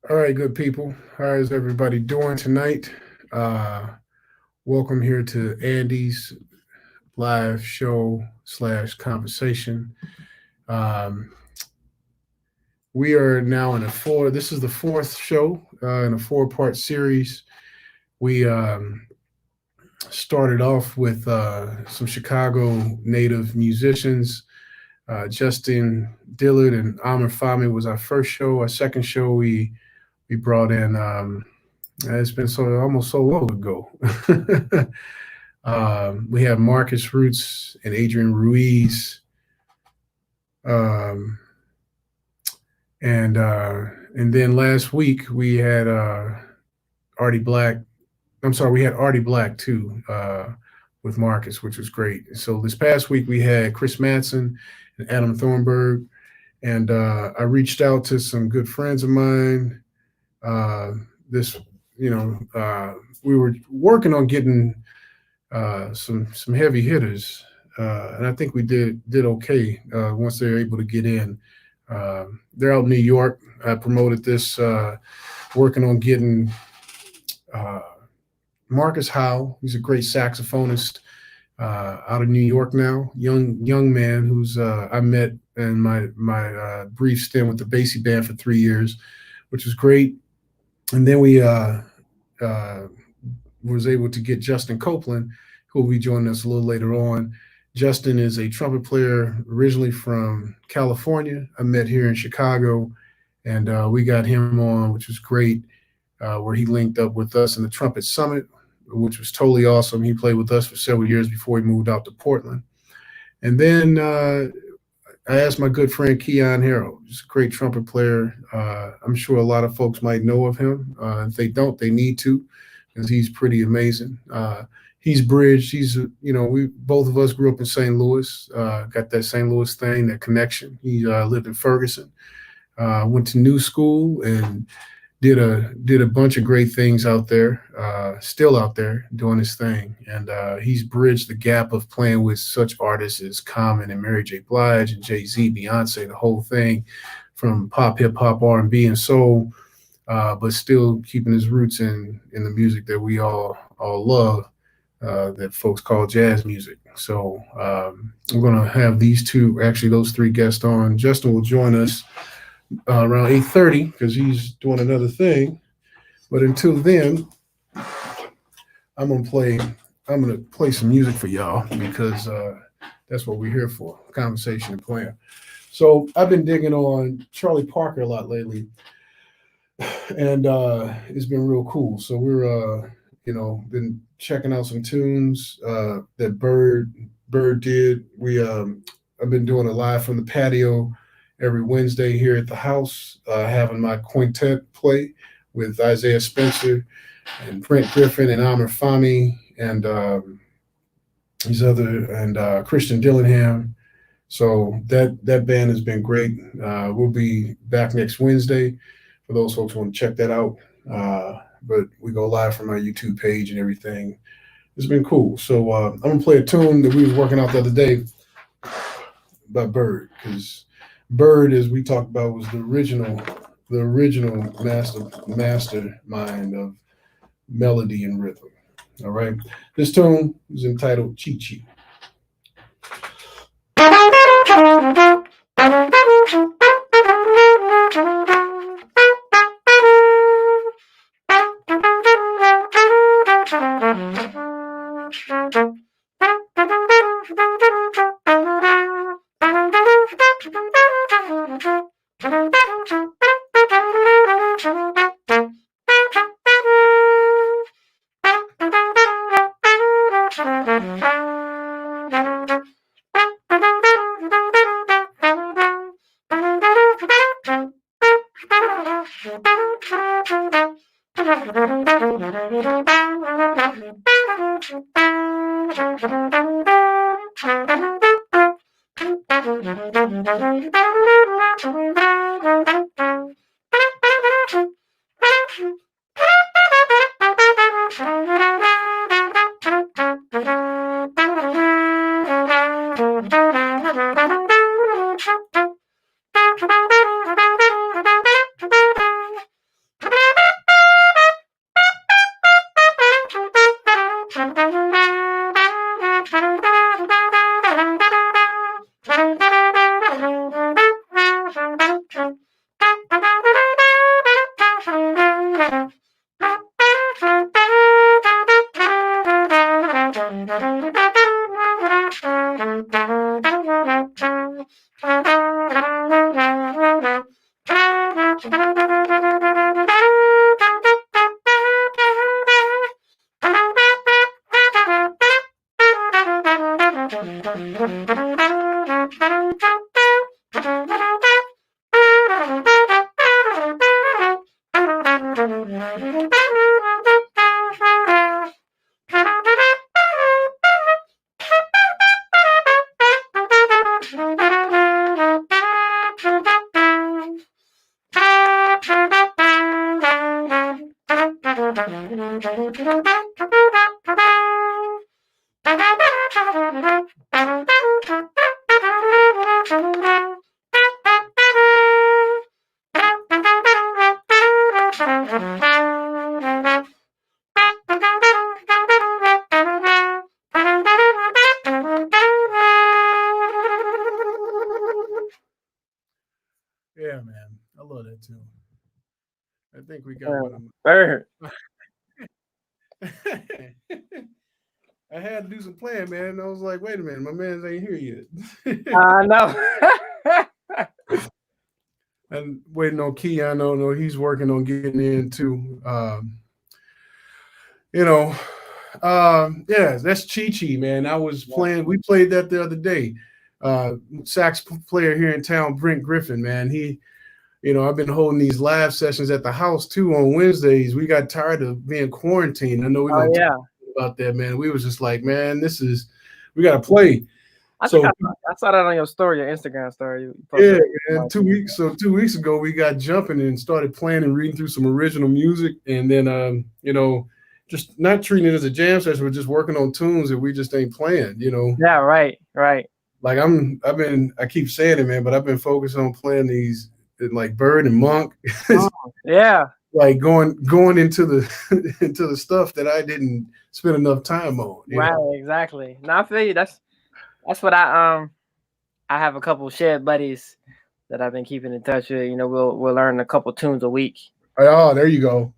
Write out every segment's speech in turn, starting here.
All right, good people. How is everybody doing tonight? Uh, Welcome here to Andy's live show slash conversation. Um, we are now in a four. This is the fourth show in a four-part series. We started off with some Chicago native musicians. Justin Dillard and Amr Fahmy was our first show. Our second show, we brought in. It's been almost so long ago. We have Marcus Roots and Adrian Ruiz, um, and uh, and then last week we had Artie Black. I'm sorry, we had Artie Black too with Marcus, which was great. So this past week we had Chris Manson and Adam Thornburg, and I reached out to some good friends of mine. Uh, this, you know, we were working on getting some heavy hitters, and I think we did okay once they were able to get in. They're out in New York. I promoted this, working on getting uh, Marcus Howe. He's a great saxophonist out of New York now. Young man who's I met in my brief stint with the Basie Band for 3 years, which was great. And then we uh, was able to get Justin Copeland, who will be joining us a little later on. Justin is a trumpet player originally from California. I met here in Chicago, and we got him on, which was great, where he linked up with us in the Trumpet Summit, which was totally awesome. He played with us for several years before he moved out to Portland. And then I asked my good friend Keon Harrell, just a great trumpet player. I'm sure a lot of folks might know of him. If they don't, they need to, because he's pretty amazing. He's bridged. We both of us grew up in St. Louis, got that St. Louis thing, that connection. He lived in Ferguson, went to New School, and did a bunch of great things out there. Still out there doing his thing, and he's bridged the gap of playing with such artists as Common and Mary J. Blige and Jay-Z, Beyonce, the whole thing, from pop, hip hop, R&B, and soul, but still keeping his roots in the music that we all love, that folks call jazz music. So we're gonna have those three guests on. Justin will join us around 8:30 because he's doing another thing. But until then, I'm gonna play. I'm gonna play some music for y'all because that's what we're here for: conversation and playing. So I've been digging on Charlie Parker a lot lately, and it's been real cool. So we're been checking out some tunes that Bird did. I've been doing a live from the patio every Wednesday here at the house, having my quintet play with Isaiah Spencer and Brent Griffin and Amr Fahmy and Christian Dillingham. So that band has been great. We'll be back next Wednesday for those folks who want to check that out. But we go live from our YouTube page and everything. It's been cool. So I'm gonna play a tune that we was working out the other day by Bird, because Bird, as we talked about, was the original mastermind of melody and rhythm. All right, this tune is entitled Chi Chi. Yeah, man. I love that too. I think we got one of Bird. I had to do some playing, man. I was like, wait a minute, my man's ain't here yet. I know. And waiting on Keon. No, he's working on getting in too. Yeah, that's Chi Chi, man. I was playing. We played that the other day. Sax player here in town, Brent Griffin, man. I've been holding these live sessions at the house too on Wednesdays. We got tired of being quarantined. I know we're gonna talk about that, man. We was just like, man, we gotta play. I saw that on your story, your Instagram story. Yeah, and 2 weeks. So 2 weeks ago, we got jumping and started playing and reading through some original music, and then just not treating it as a jam session. We're just working on tunes that we just ain't playing. Yeah, right. Like I keep saying it, man, but I've been focused on playing these like Bird and Monk. Yeah. Like going into the into the stuff that I didn't spend enough time on. Right, exactly. Now I feel you. That's what I have a couple shared buddies that I've been keeping in touch with. We'll learn a couple tunes a week. Oh, there you go.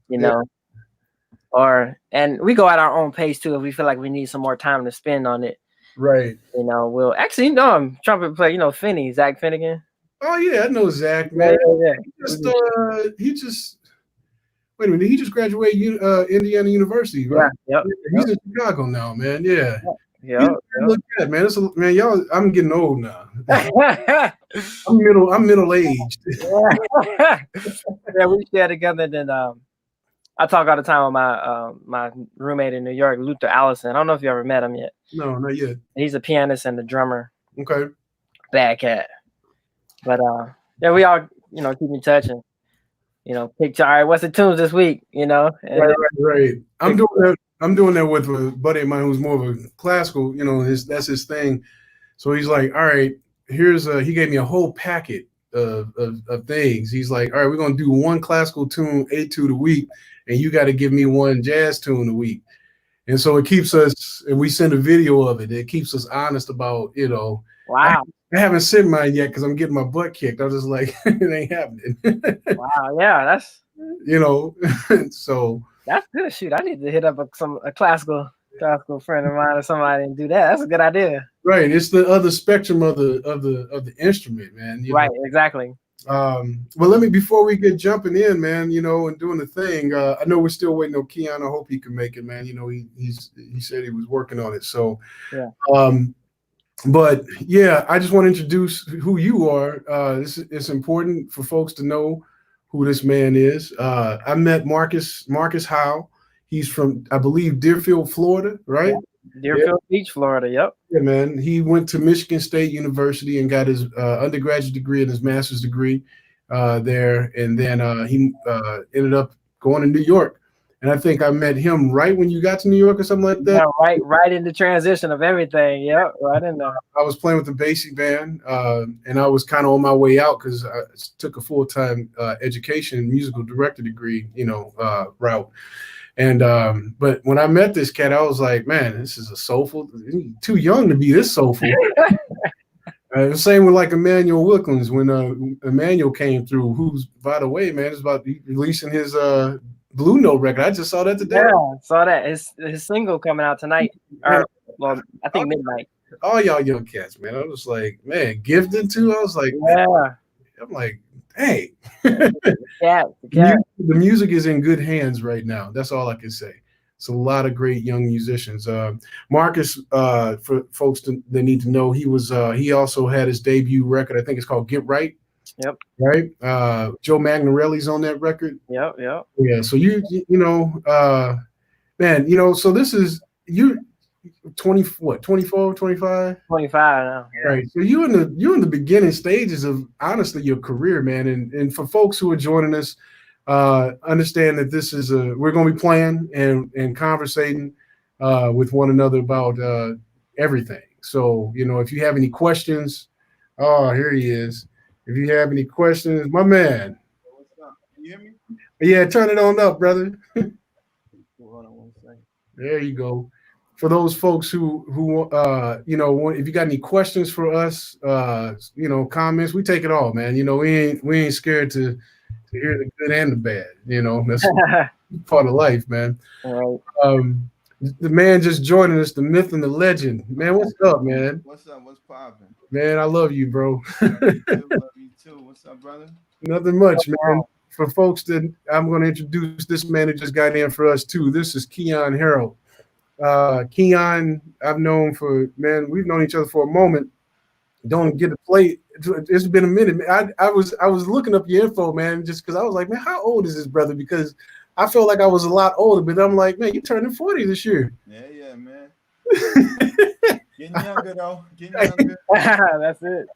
And we go at our own pace too if we feel like we need some more time to spend on it. Right. We'll actually trumpet player, Finney, Zach Finnegan. Oh yeah, I know Zach, man. Yeah. He just wait a minute. He just graduated Indiana University, right? Yeah. Yep. He's in Chicago now, man. Yeah. Yeah. Look at man. Man, y'all. I'm getting old now. I'm middle aged. Yeah, we share together. Then I talk all the time with my roommate in New York, Luther Allison. I don't know if you ever met him yet. No, not yet. He's a pianist and a drummer. Okay. Bad cat. But yeah, we all keep in touch and pick. All right, what's the tunes this week? Right. I'm doing that with a buddy of mine who's more of a classical. That's his thing. So he's like, all right, he gave me a whole packet of things. He's like, all right, we're gonna do one classical tune, etude a week, and you got to give me one jazz tune a week. And so it keeps us, and we send a video of it. It keeps us honest about, Wow. I haven't sent mine yet because I'm getting my butt kicked. I'm just like, it ain't happening. Wow. Yeah, that's. So. That's good. Shoot, I need to hit up a classical friend of mine or somebody and do that. That's a good idea. Right. It's the other spectrum of the instrument, man. Right. Exactly. Well, before we get jumping in, man, and doing the thing, I know we're still waiting on Keon. I hope he can make it, man. He said he was working on it. So, yeah. But yeah, I just want to introduce who you are. It's important for folks to know who this man is. I met Marques Carroll. He's from, I believe, Deerfield, Florida, right? Yeah. Deerfield Beach, Florida. Yep. Yeah, man. He went to Michigan State University and got his undergraduate degree and his master's degree there. And then he ended up going to New York. And I think I met him right when you got to New York or something like that. Yeah, right in the transition of everything. Yep, right in there. I was playing with the basic band, and I was kind of on my way out because I took a full-time education musical director degree, route. And but when I met this cat, I was like, man, this is a soulful. Too young to be this soulful. The same with like Emmanuel Wilkins when Emmanuel came through. Who's, by the way, man, is about releasing his Blue Note record. I just saw that today. Yeah, saw that. His single coming out tonight. Or, well, I think midnight. All y'all young cats, man. I was like, man, gifted too. I was like, yeah. I'm like, hey. cat, the The cat. music is in good hands right now. That's all I can say. It's a lot of great young musicians. Marcus, for folks that need to know, he also had his debut record. I think it's called Get Right. Yep, Right. Joe Magnarelli's on that record. yep, yep. Yeah. So man, so this is you 20 what 24, 25. 25 now. Yeah. Right. So you in the beginning stages of honestly your career, man. And for folks who are joining us, understand that we're gonna be playing and conversating with one another about everything. So, if you have any questions, oh, here he is. If you have any questions, my man. What's up? Can you hear me? Yeah, turn it on up, brother. Hold on one second. There you go. For those folks who if you got any questions for us, comments, we take it all, man. We ain't scared to hear the good and the bad. That's part of life, man. All Um, the man just joining us, the myth and the legend, man. What's up, man? What's up? What's popping? Man, I love you, bro. Love you too. What's up, brother? Nothing much, man. right. For folks that I'm going to introduce this man who just got in for us too. This is Keon Harold. Keon, we've known each other for a moment. Don't get to play. It's been a minute. I was looking up your info, man, just because I was like, man, how old is this brother? Because I felt like I was a lot older, but I'm like, man, you turning 40 this year. Yeah, man. Getting younger though. Getting younger. That's it.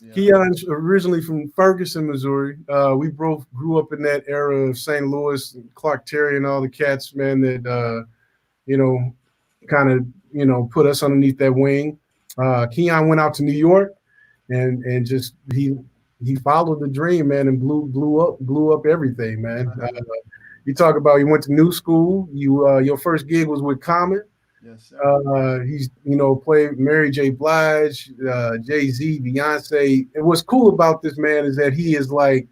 Yeah. Keon's originally from Ferguson, Missouri. We both grew up in that era of St. Louis, Clark Terry, and all the cats, man, that kind of put us underneath that wing. Keon went out to New York and just he followed the dream, man, and blew up everything, man. You talk about you went to new school. Your first gig was with Common. Yes, sir. He's played Mary J. Blige, Jay-Z, Beyonce. And what's cool about this man is that he is like,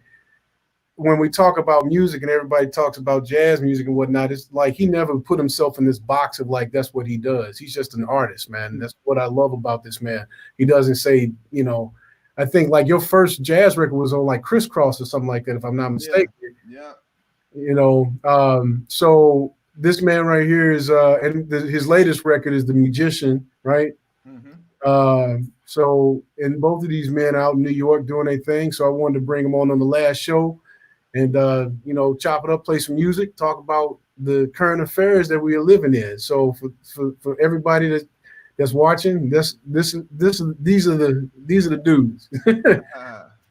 when we talk about music and everybody talks about jazz music and whatnot, it's like he never put himself in this box of like that's what he does. He's just an artist, man. That's what I love about this man. He doesn't say, I think like your first jazz record was on like Crisscross or something like that, if I'm not mistaken. Yeah. So this man right here is his latest record is The Musician, right? And both of these men out in New York doing their thing. So I wanted to bring them on the last show and chop it up, play some music, talk about the current affairs that we are living in. So for everybody that's watching, these are the dudes.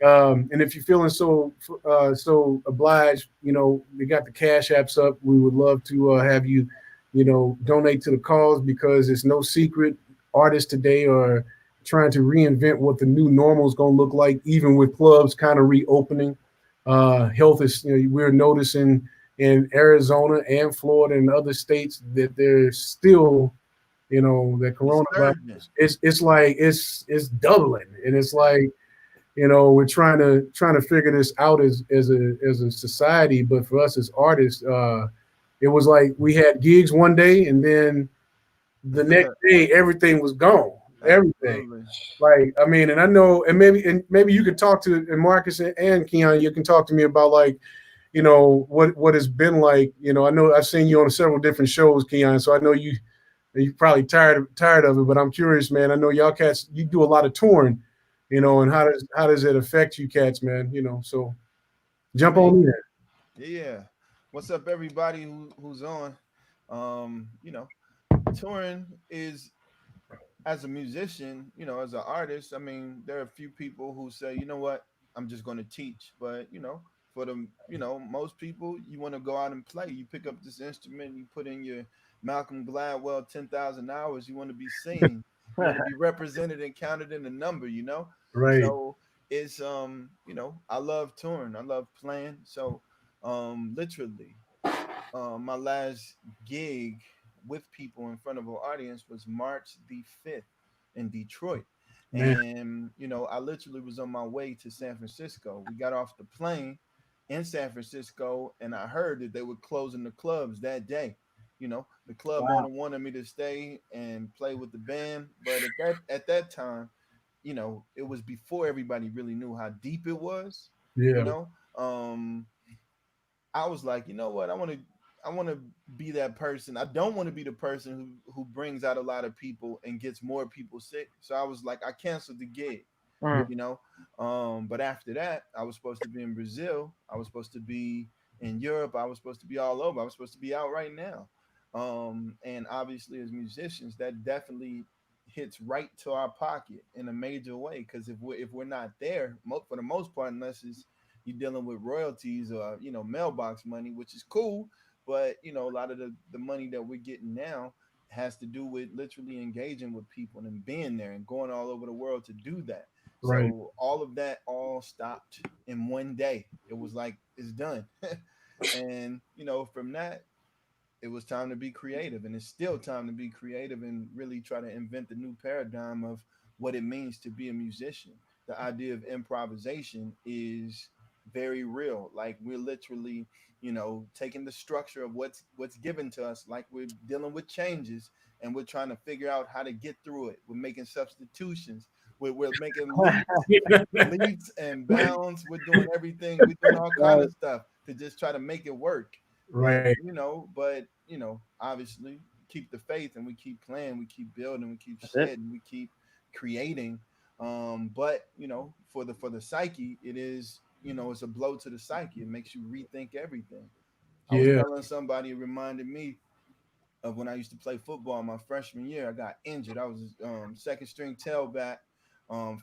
And if you're feeling so obliged, we got the cash apps up. We would love to have you, donate to the cause, because it's no secret artists today are trying to reinvent what the new normal is going to look like, even with clubs kind of reopening. Health is, we're noticing in Arizona and Florida and other states that there's still, that coronavirus. It's doubling, and it's like, we're trying to figure this out as a society. But for us as artists, it was like we had gigs one day, and then the next day everything was gone. Everything. Like, I mean, and I know, and maybe you could talk to, and Marcus and Keon, you can talk to me about like, what it's been like. I know I've seen you on several different shows, Keon, so I know you're probably tired of it. But I'm curious, man. I know y'all cats, you do a lot of touring, and how does it affect you cats, man? So jump on in there. Yeah. What's up, everybody who's on? Touring is, as a musician, as an artist, I mean, there are a few people who say, you know what, I'm just going to teach. But, for the, most people, you want to go out and play. You pick up this instrument, you put in your Malcolm Gladwell 10,000 hours, you want to be seen. You want to be represented and counted in the number. Right. So it's, I love touring. I love playing. So literally, my last gig with people in front of an audience was March the 5th in Detroit. Man. And, I literally was on my way to San Francisco. We got off the plane in San Francisco, and I heard that they were closing the clubs that day. The club owner wanted me to stay and play with the band. But at that time, it was before everybody really knew how deep it was. Yeah. I was like, you know what? I want to be that person. I don't want to be the person who brings out a lot of people and gets more people sick. So I was like, I canceled the gig, Mm. you know. But after that, I was supposed to be in Brazil. I was supposed to be in Europe. I was supposed to be all over. I was supposed to be out right now. And obviously, as musicians, that definitely hits right to our pocket in a major way. Because if we're not there, for the most part, unless it's you're dealing with royalties or mailbox money, which is cool, but a lot of the money that we're getting now has to do with literally engaging with people and being there and going all over the world to do that. Right. So all of that all stopped in one day. It was like it's done. And from that, it was time to be creative, and it's still time to be creative and really try to invent the new paradigm of what it means to be a musician. The idea of improvisation is very real. Like we're literally taking the structure of what's given to us, like we're dealing with changes, and we're trying to figure out how to get through it. We're making substitutions, we're making leaps and bounds. We're doing everything. We're doing all kind of stuff to just try to make it work. And Right. but obviously keep the faith, and we keep playing, we keep building, we keep That's it. shedding, we keep creating. But for the psyche, it is it's a blow to the psyche. It makes you rethink everything. I was Yeah. telling somebody, it reminded me of when I used to play football my freshman year. I got injured. I was second string tailback,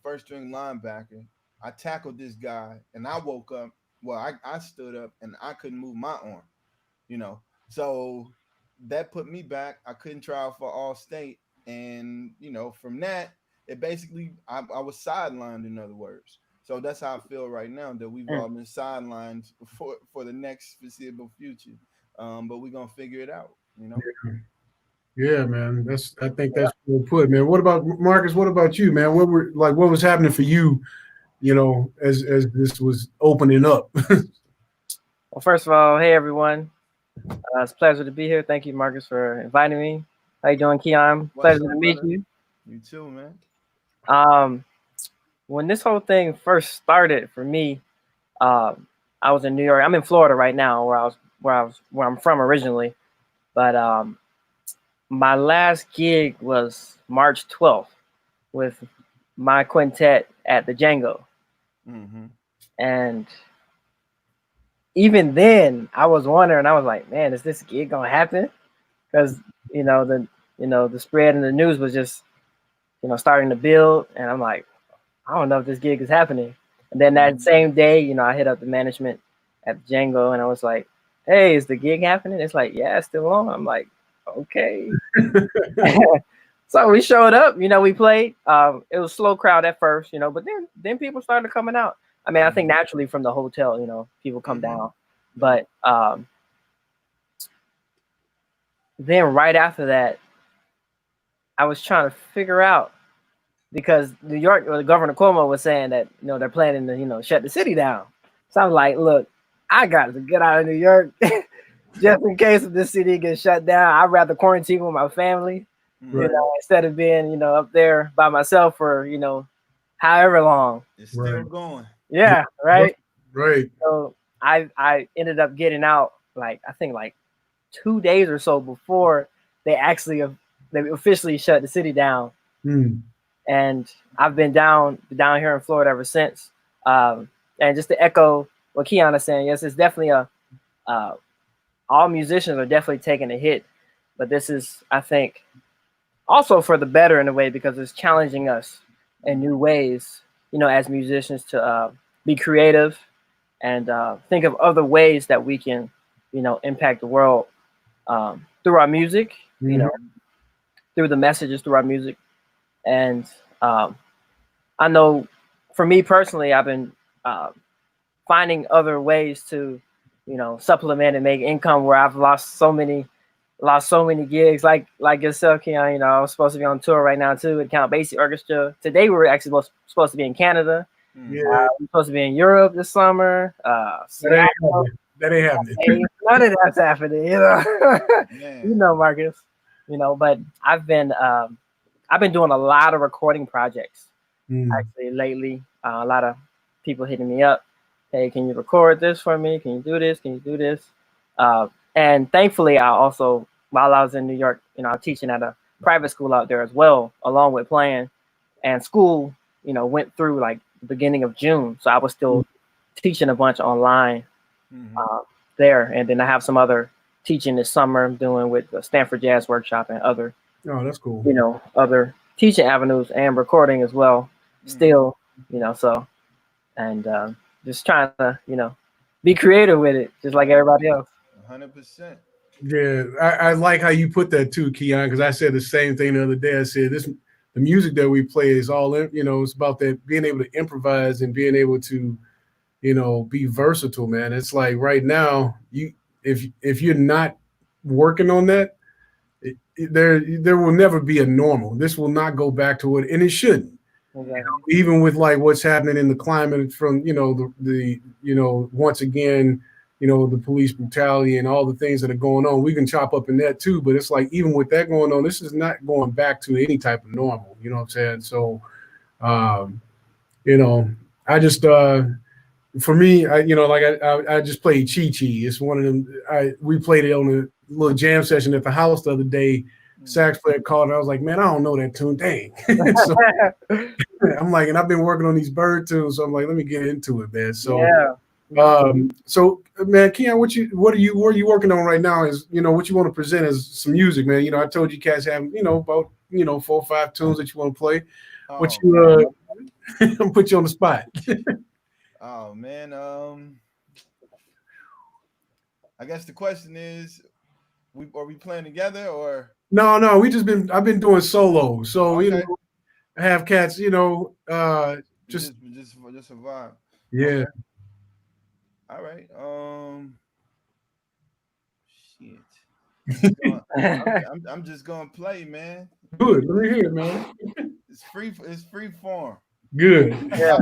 first string linebacker. I tackled this guy, and I woke up. Well, I stood up and I couldn't move my arm. You know, so that put me back. I couldn't try out for all state, and from that, it basically I was sidelined. In other words, so that's how I feel right now, that we've Mm. all been sidelined for the next foreseeable future. But we're gonna figure it out. Yeah, man. I think that's well put, man. What about Marcus? What about you, man? What was happening for you, as this was opening up? Well, first of all, hey everyone, it's a pleasure to be here. Thank you, Marcus, for inviting me. How you doing, Keon? What's Pleasure up, to meet brother? you. You too, man. Um, when this whole thing first started for me, I was in New York. I'm in Florida right now, where I'm from originally. But my last gig was March 12th with my quintet at the Django, Mm-hmm. and even then, I was wondering. I was like, man, is this gig gonna happen? Because you know the the spread in the news was just starting to build, and I'm like, I don't know if this gig is happening. And then that Mm-hmm. same day, I hit up the management at Django, and I was like, hey, is the gig happening? It's like, yeah, it's still on. I'm like, okay. So we showed up. We played. It was a slow crowd at first, but then people started coming out. I mean, I think Mm-hmm. naturally from the hotel, people come Mm-hmm. down. Yeah. But then right after that, I was trying to figure out, because New York, or the Governor Cuomo was saying that they're planning to shut the city down. So I was like, look, I got to get out of New York just in case if this city gets shut down. I'd rather quarantine with my family, Right. Mm-hmm. instead of being up there by myself for however long. It's Right. still going. Yeah, right. Right. So I ended up getting out, like, I think like 2 days or so before they officially shut the city down. Hmm. And I've been down here in Florida ever since. And just to echo what Keon is saying, yes, it's definitely uh, all musicians are definitely taking a hit, but this is, I think, also for the better in a way, because it's challenging us in new ways, as musicians to be creative and think of other ways that we can, impact the world through our music, Mhm. through the messages through our music. And um, I know for me personally, I've been uh, finding other ways to, supplement and make income, where I've lost so many gigs, like yourself, Keon. I was supposed to be on tour right now too with Count Basie Orchestra. Today we were actually supposed to be in Canada. Mm-hmm. Yeah. We're supposed to be in Europe this summer. That ain't Seattle. happening. That ain't happening. Hey, none of that's happening, Man. Marcus. But I've been doing a lot of recording projects Hmm. actually lately. A lot of people hitting me up, hey, can you record this for me? Can you do this? Can you do this? And thankfully, I also, while I was in New York, I'm teaching at a private school out there as well, along with playing. And school, went through like the beginning of June, so I was still teaching a bunch online there. And then I have some other teaching this summer I'm doing with the Stanford Jazz Workshop and other, Oh, that's cool. other teaching avenues and recording as well. Still, so, and just trying to, be creative with it, just like everybody else. 100%. Yeah, I like how you put that too, Keon, because I said the same thing the other day. I said the music that we play is all in, it's about that being able to improvise and being able to, be versatile, man. It's like right now, if you're not working on that, there will never be a normal. This will not go back to it, and it shouldn't. Exactly. Even with like what's happening in the climate from the once again, the police brutality and all the things that are going on, we can chop up in that too. But it's like even with that going on, this is not going back to any type of normal. You know what I'm saying? So, I just for me, I just played Chi Chi. It's one of them. We played it on a little jam session at the house the other day. Sax player called, and I was like, man, I don't know that tune. Dang. So I'm like, and I've been working on these bird tunes, so I'm like, let me get into it, man. So, so man, Keon, what are you working on right now? Is what you want to present as some music, man? I told you cats have about 4 or 5 tunes that you want to play. What you I'm put you on the spot. Oh man, I guess the question is, are we playing together or? No, I've been doing solo. So Okay. I have cats, just a vibe. Yeah. Okay. All right. Shit. I'm just gonna play, man. Good. Let me hear it, man. It's free form. Good. Yeah.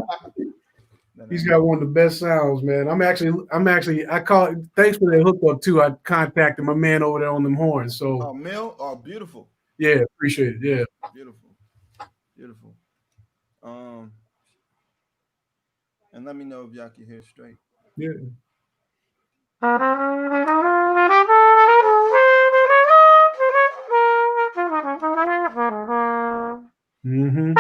He's got one of the best sounds, man. I call it, thanks for that hookup too. I contacted my man over there on them horns. So Mill, beautiful. Yeah, appreciate it. Yeah. Beautiful. And let me know if y'all can hear straight. Yeah. Mm-hmm.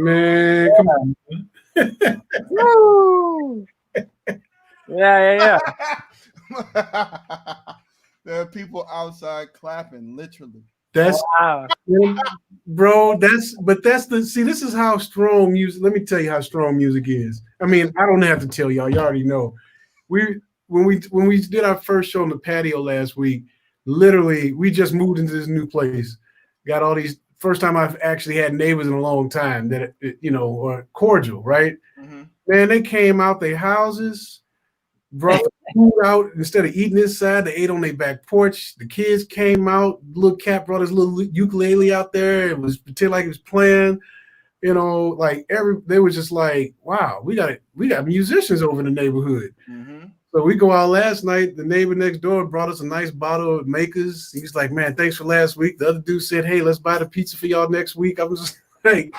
Man, come on. Woo! Yeah. There are people outside clapping, literally. That's Wow. bro. This is how strong music. Let me tell you how strong music is. I mean, I don't have to tell y'all. You already know. When we did our first show on the patio last week, literally we just moved into this new place. Got all these first time I've actually had neighbors in a long time that, are cordial, right? Mm-hmm. Man, they came out their houses, brought the food out. Instead of eating inside, they ate on their back porch. The kids came out. Little cat brought his little ukulele out there. It was pretend like he was playing. Like they were just like, wow, we got musicians over in the neighborhood. Mm-hmm. So we go out last night. The neighbor next door brought us a nice bottle of Makers. He's like, man, thanks for last week. The other dude said, hey, let's buy the pizza for y'all next week. I was just like,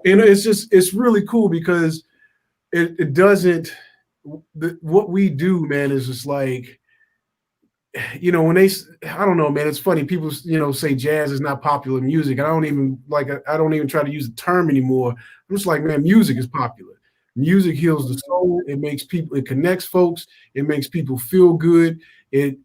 it's really cool because it doesn't, what we do, man, is just like, when I don't know, man, it's funny. People, say jazz is not popular music. I don't even try to use the term anymore. I'm just like, man, music is popular. Music heals the soul. It connects folks. It makes people feel good. It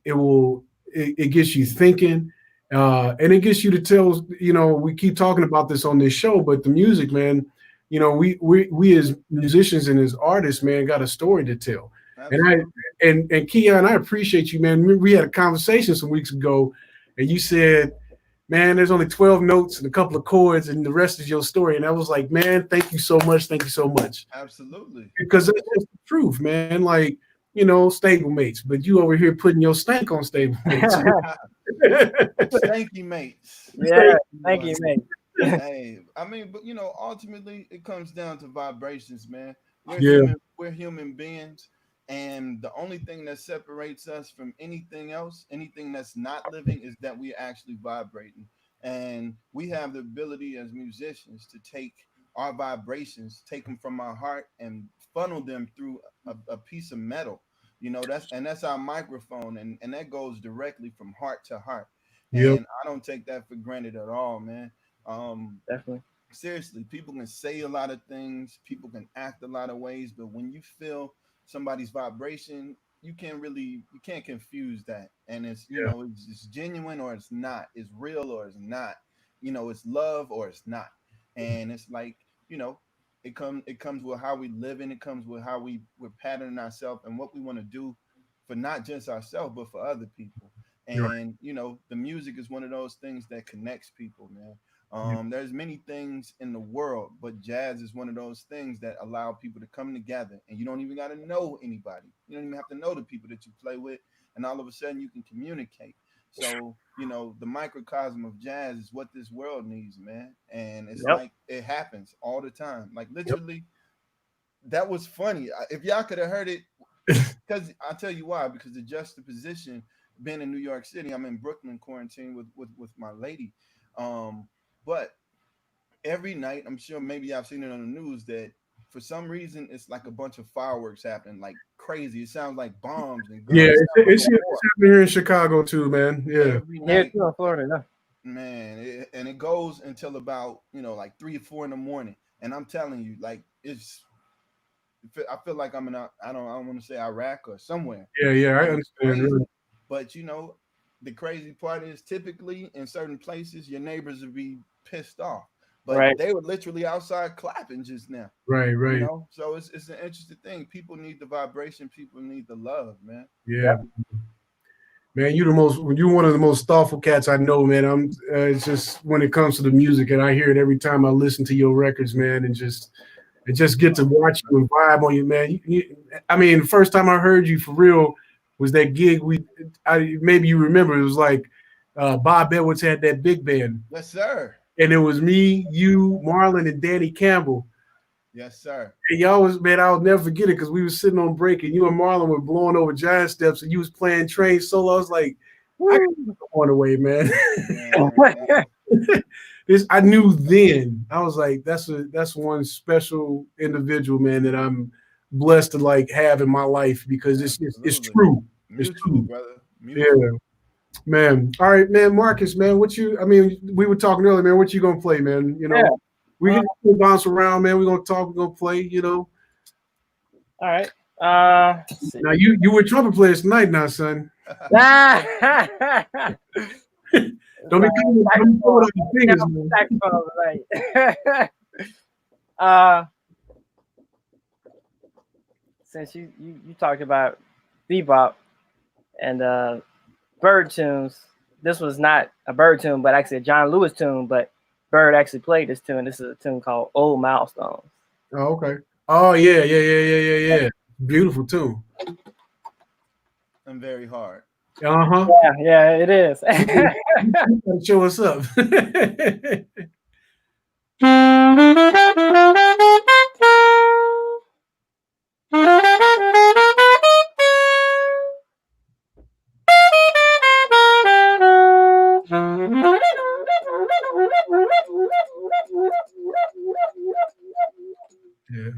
gets you thinking. And it gets you to tell, we keep talking about this on this show, but the music, man, we as musicians and as artists, man, got a story to tell. Absolutely. And Keon, I appreciate you, man. We had a conversation some weeks ago, and you said, man, there's only 12 notes and a couple of chords, and the rest is your story. And I was like, man, thank you so much. Thank you so much. Absolutely. Because that's just the truth, man. Like, stablemates, but you over here putting your stank on stablemates. Stanky mates. Yeah, thank you, mate. Hey, I mean, but ultimately it comes down to vibrations, man. We're human beings, and the only thing that separates us from anything else, anything that's not living, is that we're actually vibrating. And we have the ability as musicians to take our vibrations, take them from our heart and funnel them through a piece of metal. That's our microphone, and that goes directly from heart to heart. Yep. And I don't take that for granted at all, man. Definitely. Seriously, people can say a lot of things, people can act a lot of ways, but when you feel somebody's vibration, you can't confuse that. And it's genuine or it's not, it's real or it's not, it's love or it's not. And it's like, it comes with how we live in, it comes with how we're patterning ourselves and what we want to do for not just ourselves but for other people. And the music is one of those things that connects people, man. There's many things in the world, but jazz is one of those things that allow people to come together, and you don't even got to know anybody. You don't even have to know the people that you play with, and all of a sudden you can communicate. So, the microcosm of jazz is what this world needs, man. And it's like it happens all the time. Like literally, that was funny. If y'all could have heard it, because I'll tell you why, because the juxtaposition, being in New York City, I'm in Brooklyn quarantine with my lady. But every night, I'm sure maybe I've seen it on the news that for some reason it's like a bunch of fireworks happening, like crazy. It sounds like bombs and guns. Yeah, it's happening here in Chicago too, man. Yeah. Every Here night, too in Florida, no. man, and it goes until about like 3 or 4 in the morning. And I'm telling you, like I feel like I'm in I don't want to say Iraq or somewhere. Yeah, I And it's understand. crazy. Really. But the crazy part is typically in certain places your neighbors would be pissed off, but Right. they were literally outside clapping just now. Right. So it's an interesting thing. People need the vibration. People need the love, man. Yeah. Man, you're one of the most thoughtful cats I know, man. It's just when it comes to the music, and I hear it every time I listen to your records, man, and just get to watch you and vibe on you, man. I mean, the first time I heard you for real was that gig. Maybe you remember, it was like Bob Edwards had that big band. Yes, sir. And it was me, you, Marlon, and Danny Campbell. Yes, sir. And man, I'll never forget it because we was sitting on break and you and Marlon were blowing over giant steps and you was playing train solo. I was like, I can't go on away, man. I knew then. I was like, that's one special individual, man, that I'm blessed to like have in my life because it's true. Mutual, it's true, brother. Mutual. Yeah. Man. All right, man. Marques, man, we were talking earlier, man. What you gonna play, man? We can bounce around, man. We're gonna talk, we're gonna play, All right. Now you were trumpet players tonight now, son. Don't be coming with your fingers, man. Since you talked about bebop and bird tunes, this was not a bird tune, but actually a John Lewis tune, but Bird actually played this tune. This is a tune called Old Milestones. Oh, okay. Oh yeah. Beautiful tune. And very hard. Uh-huh. Yeah, it is. You gotta show us up. Yeah.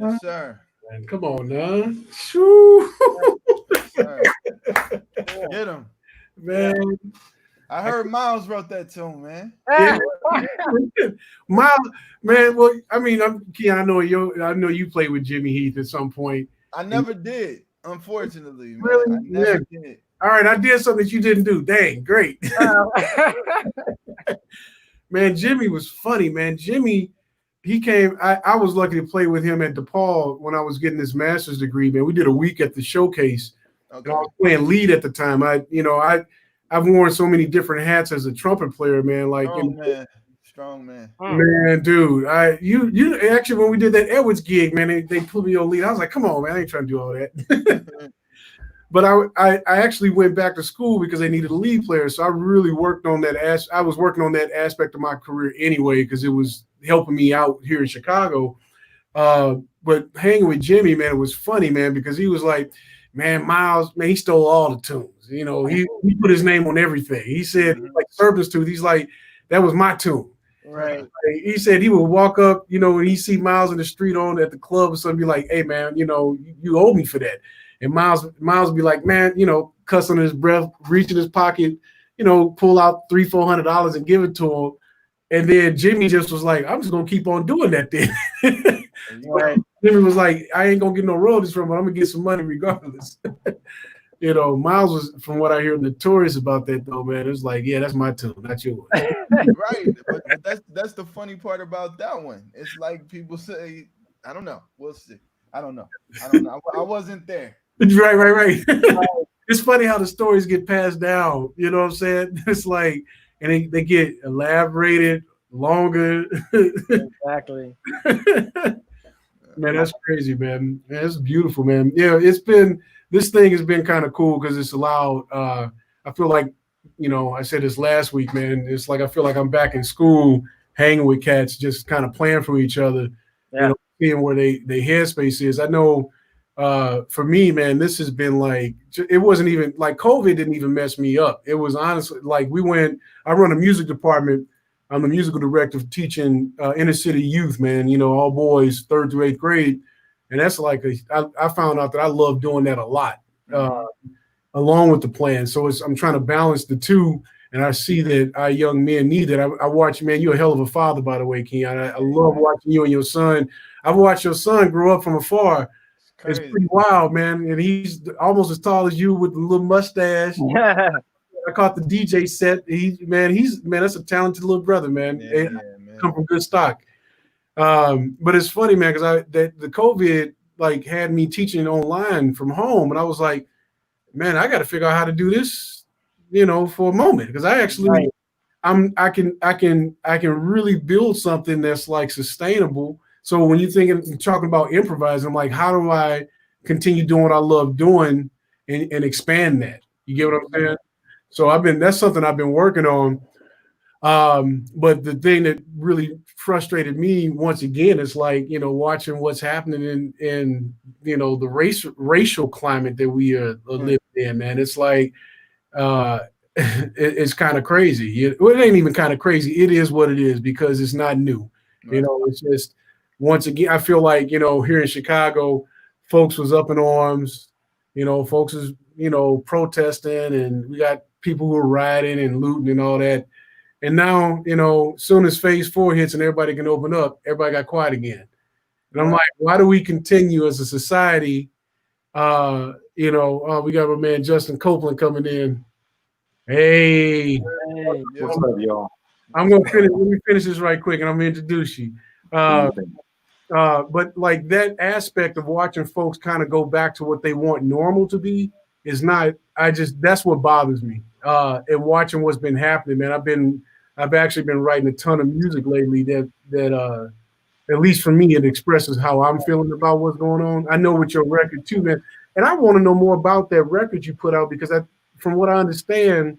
Yes, sir. Man, come on now. Shoo. Yes, sir. Get him. Man. I heard Miles wrote that tune, man. Yeah. Miles, man. Well, I mean, Keon, I know you played with Jimmy Heath at some point. I never did, unfortunately, man. Really? I never did. All right, I did something that you didn't do. Dang, great. Man, Jimmy was funny, man. Jimmy, he came. I was lucky to play with him at DePaul when I was getting this master's degree, man. We did a week at the showcase. Okay. And I was playing lead at the time. I've worn so many different hats as a trumpet player, man. Like, Strong man. Man, dude, you actually, when we did that Edwards gig, man, they put me on lead. I was like, come on, man, I ain't trying to do all that. But I actually went back to school because they needed a lead player, so I really worked on that. I was working on that aspect of my career anyway because it was helping me out here in Chicago. But hanging with Jimmy, man, it was funny, man, because he was like, man, Miles, man, he stole all the tunes. You know, he put his name on everything. He said, like Serpent's Tooth, he's like, that was my tune. Right. He said he would walk up, you know, when he see Miles in the street on at the club or something, be like, hey, man, you know, you owe me for that. And Miles would be like, man, you know, cuss under his breath, reach in his pocket, you know, pull out $300-400 and give it to him. And then Jimmy just was like, I'm just gonna keep on doing that then. Right. Jimmy was like, I ain't gonna get no royalties from it. I'm gonna get some money regardless. Miles was, from what I hear, notorious about that though, man. It's like, yeah, that's my tune, not yours. Right, but that's the funny part about that one. It's like people say, I don't know. We'll see. I don't know. I wasn't there. Right. It's funny how the stories get passed down. You know what I'm saying? It's like, and they get elaborated, longer. Exactly. Man, that's crazy, man. That's beautiful, man. Yeah, this thing has been kind of cool because it's allowed. I feel like, I said this last week, man. It's like I feel like I'm back in school, hanging with cats, just kind of playing for each other. Yeah. Seeing where they headspace is. I know, for me, man, this has been like, it wasn't even like COVID didn't even mess me up. It was honestly like I run a music department. I'm the musical director teaching inner city youth, man, all boys, 3rd through 8th grade. And that's like, I found out that I love doing that a lot, along with the plan. So I'm trying to balance the two. And I see that our young men need that. I watch, man, you're a hell of a father, by the way, Keon. I love watching you and your son. I've watched your son grow up from afar. It's pretty wild, man. And he's almost as tall as you with the little mustache. I caught the DJ set. That's a talented little brother, man. Man. Come from good stock. But it's funny, man, because the COVID like had me teaching online from home, and I was like, man, I got to figure out how to do this, for a moment, because I actually, I can really build something that's like sustainable. So when you're talking about improvising, I'm like, how do I continue doing what I love doing and expand that? You get what I'm saying? So that's something I've been working on. But the thing that really frustrated me once again is like, watching what's happening in the racial climate that we are living in, man. It's like, it's kind of crazy. It ain't even kind of crazy. It is what it is because it's not new. Right. It's just, once again, I feel like, here in Chicago, folks was up in arms, folks is, protesting, and we got people who are rioting and looting and all that. And now, soon as phase 4 hits and everybody can open up, everybody got quiet again. And I'm like, why do we continue as a society? We got my man Justin Copeland coming in. Hey. What's up, y'all? I'm gonna finish. Let me finish this right quick, and I'm gonna introduce you. But like that aspect of watching folks kind of go back to what they want normal to be is not. That's what bothers me. And watching what's been happening, man. I've actually been writing a ton of music lately that at least for me, it expresses how I'm feeling about what's going on. I know with your record too, man. And I want to know more about that record you put out because from what I understand,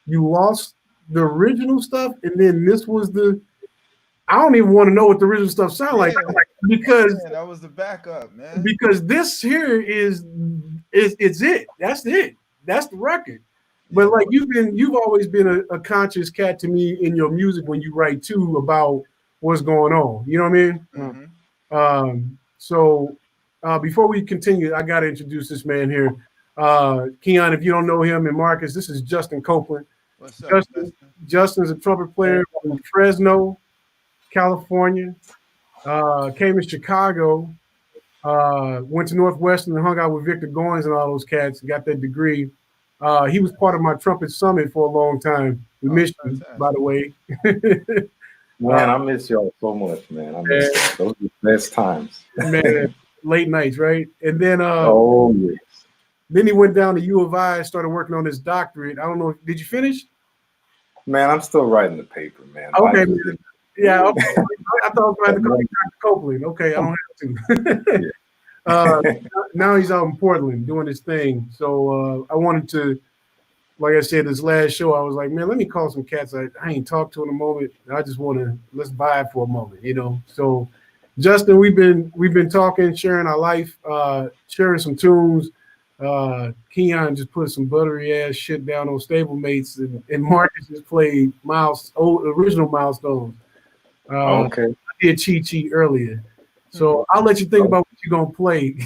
you lost the original stuff, and then this was I don't even want to know what the original stuff sounded like because that was the backup, man. Because this here it's it. That's it. That's the record. But like you've always been a conscious cat to me in your music when you write too about what's going on. You know what I mean? Mm-hmm. So before we continue, I got to introduce this man here. Keon, if you don't know him, and Marcus, this is Justin Copeland. What's up, Justin's a trumpet player from Fresno, California. Came to Chicago. Went to Northwestern and hung out with Victor Goins and all those cats. Got that degree. He was part of my Trumpet Summit for a long time. We missed you, by the way. Man, I miss y'all so much, man. I miss those are the best times. Man, late nights, right? And then yes. Then he went down to U of I and started working on his doctorate. I don't know. Did you finish? Man, I'm still writing the paper, man. Okay, man. Yeah, okay. I thought I was going to have to call you Dr. Copeland. Okay, I don't have to. Now he's out in Portland doing his thing. So I wanted to, like I said, this last show, I was like, man, let me call some cats I ain't talked to in a moment. I just want to, let's vibe for a moment, So, Justin, we've been talking, sharing our life, sharing some tunes. Keon just put some buttery ass shit down on Stablemates, and Marcus just played original Milestones. Okay. I did Cheat earlier, so I'll let you think about what you're gonna play.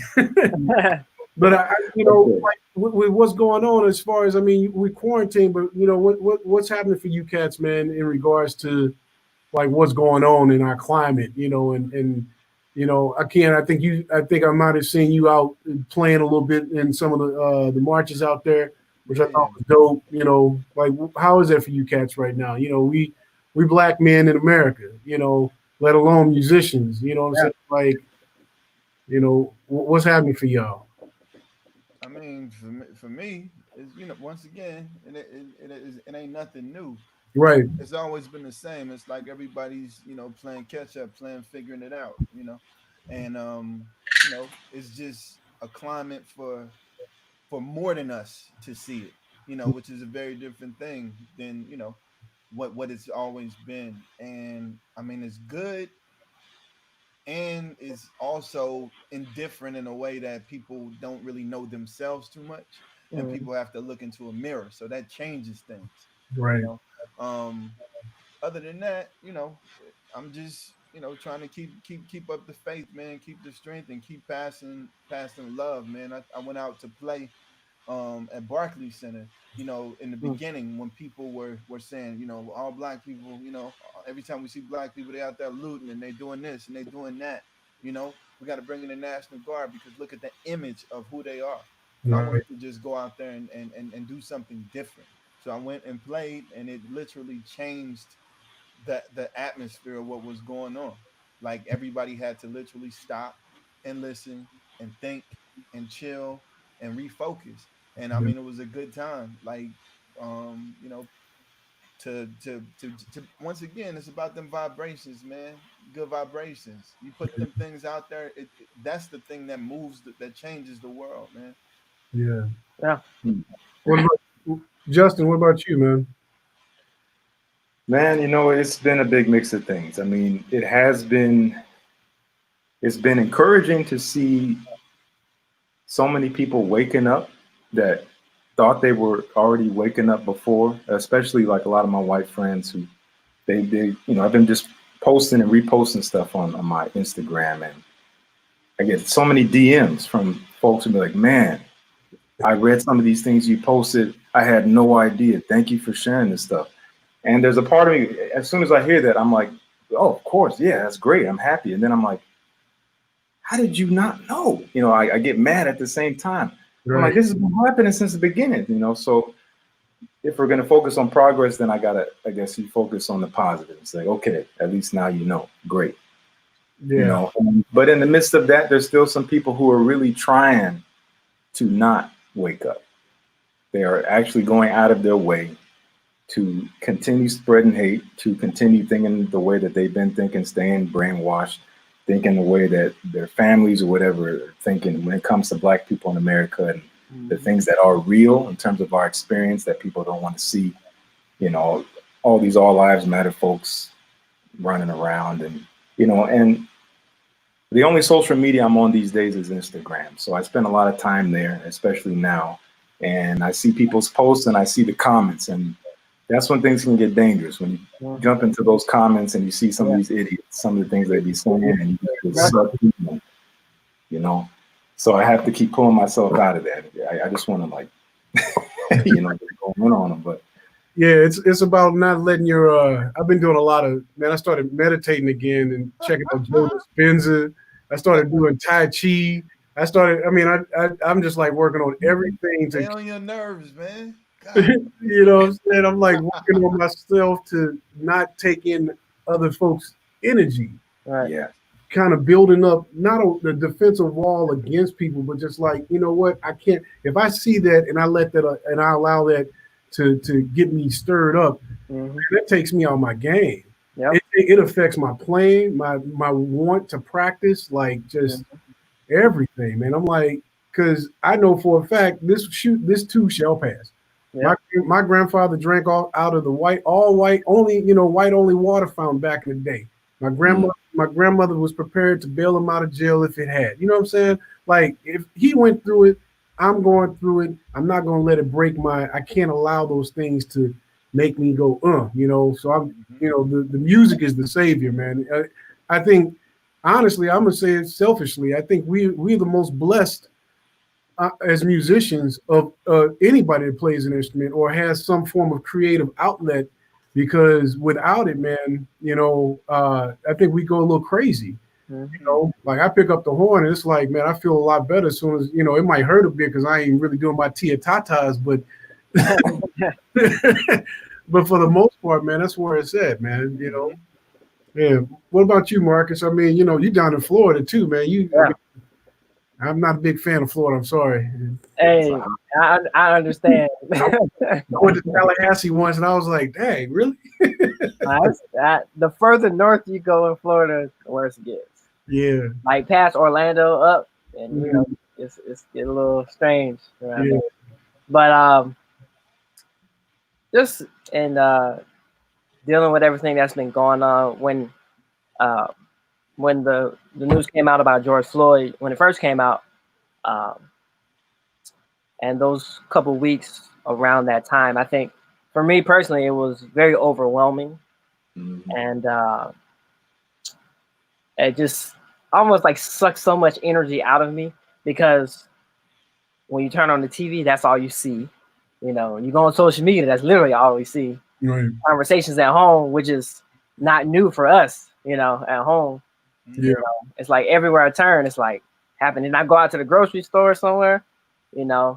But like with what's going on as far as we quarantine, but what's happening for you cats, man, in regards to like what's going on in our climate, and I think I might have seen you out playing a little bit in some of the marches out there, which I thought was dope. Like how is that for you cats right now? We black men in America, let alone musicians. You know what I'm saying? Like, what's happening for y'all? I mean, for me, is once again, it ain't nothing new. Right. It's always been the same. It's like everybody's playing catch up, playing figuring it out. And it's just a climate for more than us to see it. Which is a very different thing than what it's always been. And I mean, it's good and is also indifferent in a way that people don't really know themselves too much, and Mhm. people have to look into a mirror, so that changes things. you Right. know um Other than that, I'm just trying to keep up the faith, man, keep the strength, and keep passing love, man. I went out to play at Barclays Center, in the beginning, when people were saying, all black people, every time we see black people, they out there looting and they doing this and they doing that. We got to bring in the National Guard because look at the image of who they are. So I Right. wanted to just go out there and do something different. So I went and played, and it literally changed the atmosphere of what was going on. Like everybody had to literally stop and listen and think and chill and refocus. And I Yeah. mean, it was a good time. Like, um, you know, to once again, it's about them vibrations, man. Good vibrations. You put them things out there. That's the thing that moves, that changes the world, man. Yeah. Yeah. What about Justin? What about you, man? Man, it's been a big mix of things. I mean, it's been encouraging to see so many people waking up that thought they were already waking up before, especially like a lot of my white friends who I've been just posting and reposting stuff on my Instagram, and I get so many DMs from folks who be like, man, I read some of these things you posted. I had no idea. Thank you for sharing this stuff. And there's a part of me, as soon as I hear that, I'm like, oh, of course. Yeah, that's great. I'm happy. And then I'm like, how did you not know? I get mad at the same time. I'm Right. like, this has been happening since the beginning, so if we're going to focus on progress, then I guess you focus on the positive. It's like, okay, at least now great. Yeah. But in the midst of that, there's still some people who are really trying to not wake up. They are actually going out of their way to continue spreading hate, to continue thinking the way that they've been thinking, staying brainwashed, thinking the way that their families or whatever are thinking when it comes to black people in America, and the things that are real in terms of our experience that people don't want to see. All these all lives matter folks running around, and the only social media I'm on these days is Instagram. So I spend a lot of time there, especially now. And I see people's posts and I see the comments. And that's when things can get dangerous. When you jump into those comments and you see some of these idiots, some of the things they be saying, and you get sucked in, So I have to keep pulling myself out of that. I just want to get going on them. But Yeah, it's about not letting your I've been doing a lot of, man, I started meditating again and checking out Joe Dispenza. I started doing Tai Chi. I'm just like working on everything They to on your nerves, man. God. you know what I'm saying? I'm like working on myself to not take in other folks' energy. Right. yeah, Kind of building up not the defensive wall against people, but just like, you know what, I can't, if I see that and I let that and I allow that to get me stirred up, that takes me out of my game. Yep. It affects my playing, my want to practice, like just everything, man. I'm like, because I know for a fact this too shall pass. Yep. My grandfather drank out of the all white only, white only water fountain back in the day. My grandmother was prepared to bail him out of jail if it had. You know what I'm saying? Like if he went through it, I'm going through it. I'm not going to let it break I can't allow those things to make me go, So the music is the savior, man. I think honestly, I'm gonna say it selfishly. I think we're the most blessed as musicians of anybody that plays an instrument or has some form of creative outlet because without it, man, I think we go a little crazy. Like I pick up the horn and it's like, man, I feel a lot better as soon as, it might hurt a bit because I ain't really doing my tia-tatas, but but for the most part, man, that's where it's at, man. Yeah. What about you, Marcus? I mean, you down in Florida too, man. I'm not a big fan of Florida. I'm sorry. Hey, I understand. I went to Tallahassee once, and I was like, "Dang, really?" The further north you go in Florida, the worse it gets. Yeah. Like past Orlando up, and it's get a little strange around there. But just in dealing with everything that's been going on when the news came out about George Floyd, when it first came out, and those couple weeks around that time, I think for me personally, it was very overwhelming. And it just almost like sucked so much energy out of me, because when you turn on the TV, that's all you see. You go on social media, that's literally all we see. Right. Conversations at home, which is not new for us, at home. Yeah. It's like everywhere I turn, it's like happening. I go out to the grocery store somewhere, and I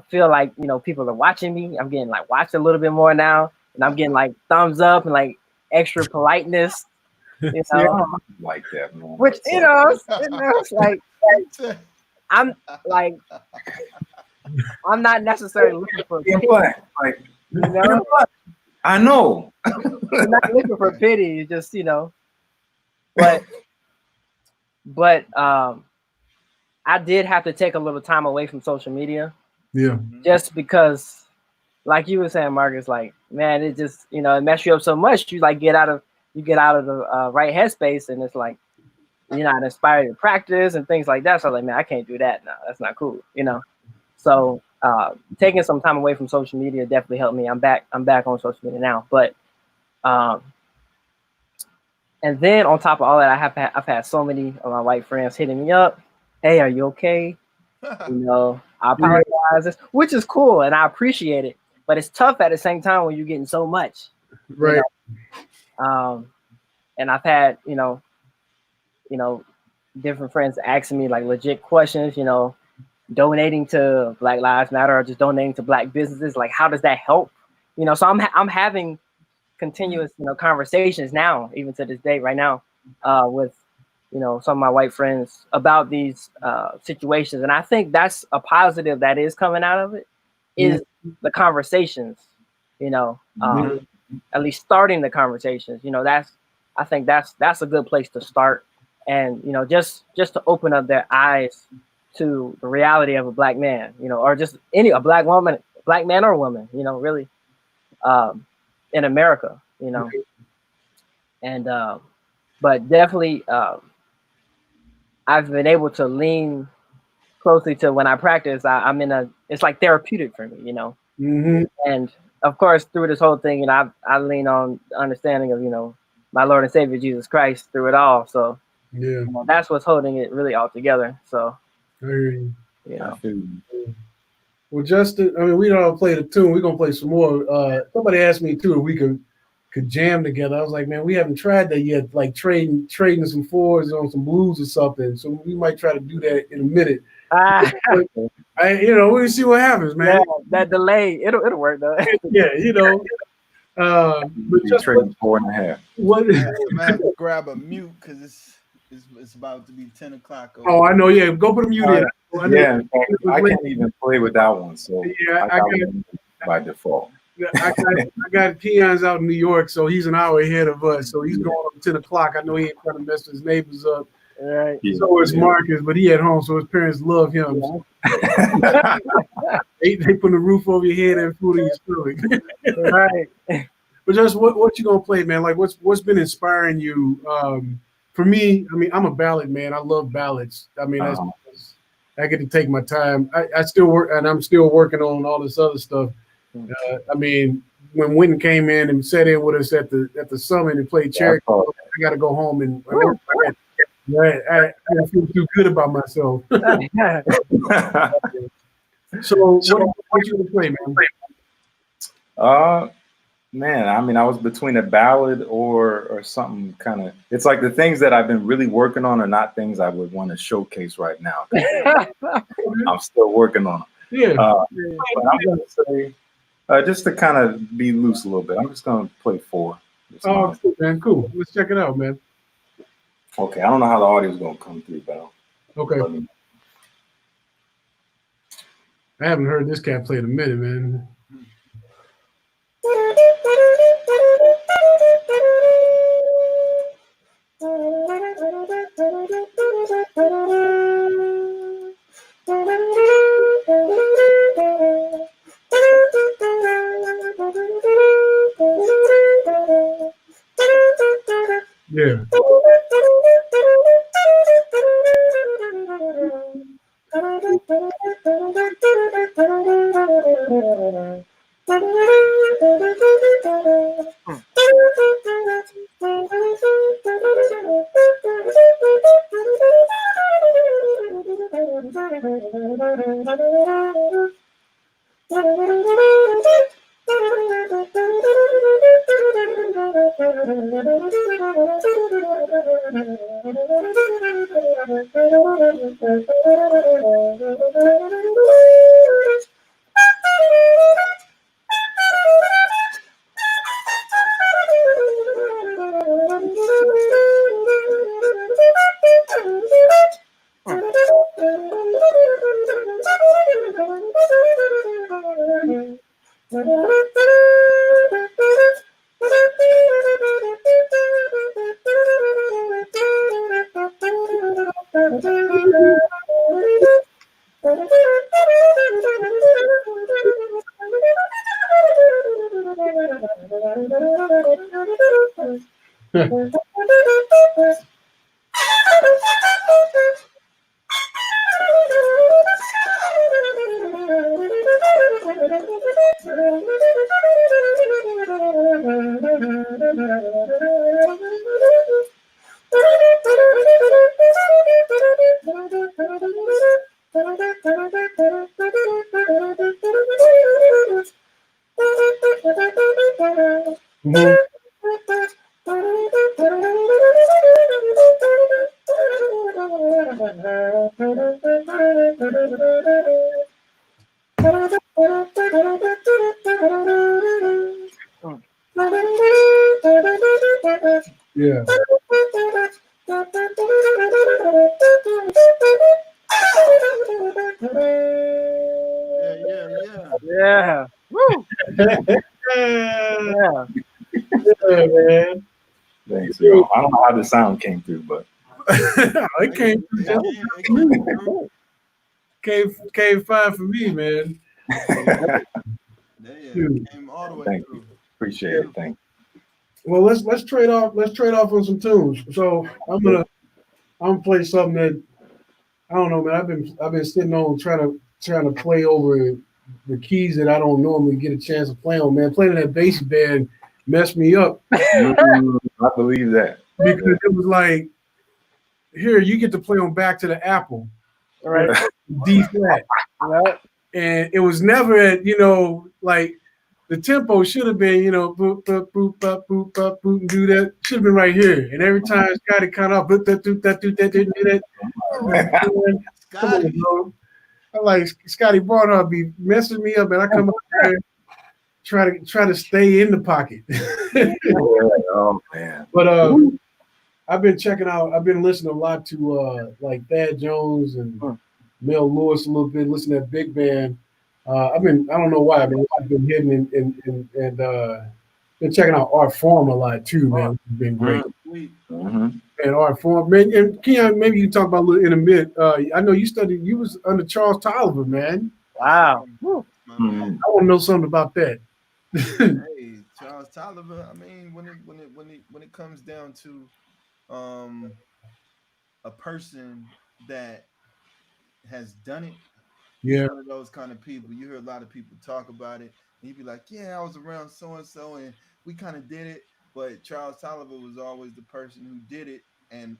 feel like, people are watching me. I'm getting like watched a little bit more now, and I'm getting like thumbs up and like extra politeness, like that, man. Which, it's like I'm like, I'm not necessarily looking for pity, I know. I'm not looking for pity. It's just, but I did have to take a little time away from social media. Yeah. Just because, like you were saying, Marcus, like, man, it just, it messes you up so much. You like get out of the right headspace, and it's like you're not inspired to practice and things like that. So like, man, I can't do that now. That's not cool, So taking some time away from social media definitely helped me. I'm back on social media now, but and then on top of all that, I've had so many of my white friends hitting me up. Hey, are you okay? I apologize, which is cool and I appreciate it, but it's tough at the same time when you're getting so much. Right. And I've had, different friends asking me like legit questions, donating to Black Lives Matter or just donating to Black businesses. Like, how does that help? So I'm having continuous, conversations now, even to this day, right now, with, some of my white friends about these situations. And I think that's a positive that is coming out of it, is the conversations, at least starting the conversations. I think that's a good place to start. And, just to open up their eyes to the reality of a Black man, or just a Black woman, Black man or woman, really, in America, and, but definitely, I've been able to lean closely to when I practice. It's like therapeutic for me, and of course, through this whole thing, I lean on the understanding of, my Lord and Savior, Jesus Christ, through it all. So yeah, that's what's holding it really all together. So, Well, Justin, I mean, we don't play the tune. We're going to play some more. Somebody asked me too if we could jam together. I was like, man, we haven't tried that yet, like trading some fours on some blues or something. So we might try to do that in a minute. We'll see what happens, man. Yeah, that delay, it'll work though. Yeah, but just trading 4.5. What? I'm gonna have to grab a mute because it's about to be 10 o'clock. Oh, I know. Yeah, go put a mute in. I can't even play with that one. So yeah, I got it by default. I got Keon's out in New York, so he's an hour ahead of us. So he's going up 10 o'clock. I know he ain't trying to mess his neighbors up. Right. So is Marcus, but he at home, so his parents love him. Yeah. they put a roof over your head and food in your stomach. Right. But just what you gonna play, man? Like what's been inspiring you? For me, I mean, I'm a ballad man. I love ballads. I mean, I get to take my time. I still work, and I'm still working on all this other stuff. I mean, when Wynton came in and sat in with us at the summit and played Cherokee, I got to go home and work. I don't feel too good about myself. So what you gonna play, man? Man, I mean, I was between a ballad or something kind of. It's like the things that I've been really working on are not things I would want to showcase right now. I'm still working on them. Yeah. But I'm gonna say, just to kind of be loose a little bit, I'm just gonna play 4. Oh, cool, man. Cool. Let's check it out, man. Okay, I don't know how the audio is gonna come through, but Okay. let me know. I haven't heard this cat play in a minute, man. Yeah. Mhm. Yeah. Yeah. Yeah. Woo. Yeah, Yeah. man. Thanks, y'all. I don't know how the sound came through, but It came through just It came through. came fine for me, man. Yeah, Dude. came all the way thank through. you. Appreciate it. Thank Well, let's trade off. Let's trade off on some tunes. So I'm gonna play something that I don't know, man. I've been sitting on trying to play over the keys that I don't normally get a chance to play on. Man, playing that bass band messed me up you. I believe that. because it was like, here you get to play on Back to the Apple, Right. D flat, Right. and it was never at like the tempo should have been boop boop boop boop boop boop boop and do that should have been right here. And every time Scotty kind of boop that do that do that do that. Come Scotty. on, bro. I'm like Scotty Barnard be messing me up, and I come up there try to stay in the pocket. Oh man. But I've been listening a lot to like Thad Jones and Mel Lewis a little bit, listening to Big Band. I don't know why, man. I've been hitting and been checking out Artform a lot too, man. It's been great. Sweet. Mm-hmm. And Artform, man. And Keon, maybe you can talk about a little in a minute. I know you was under Charles Tolliver, man. Wow. Woo. My Mm-hmm. man. I want to know something about that. Hey, Charles Tolliver. I mean, when it comes down to a person that has done it, he's Yeah. one of those kind of people. You hear a lot of people talk about it, and he'd be like, "Yeah, I was around so, and we kind of did it." But Charles Tolliver was always the person who did it, and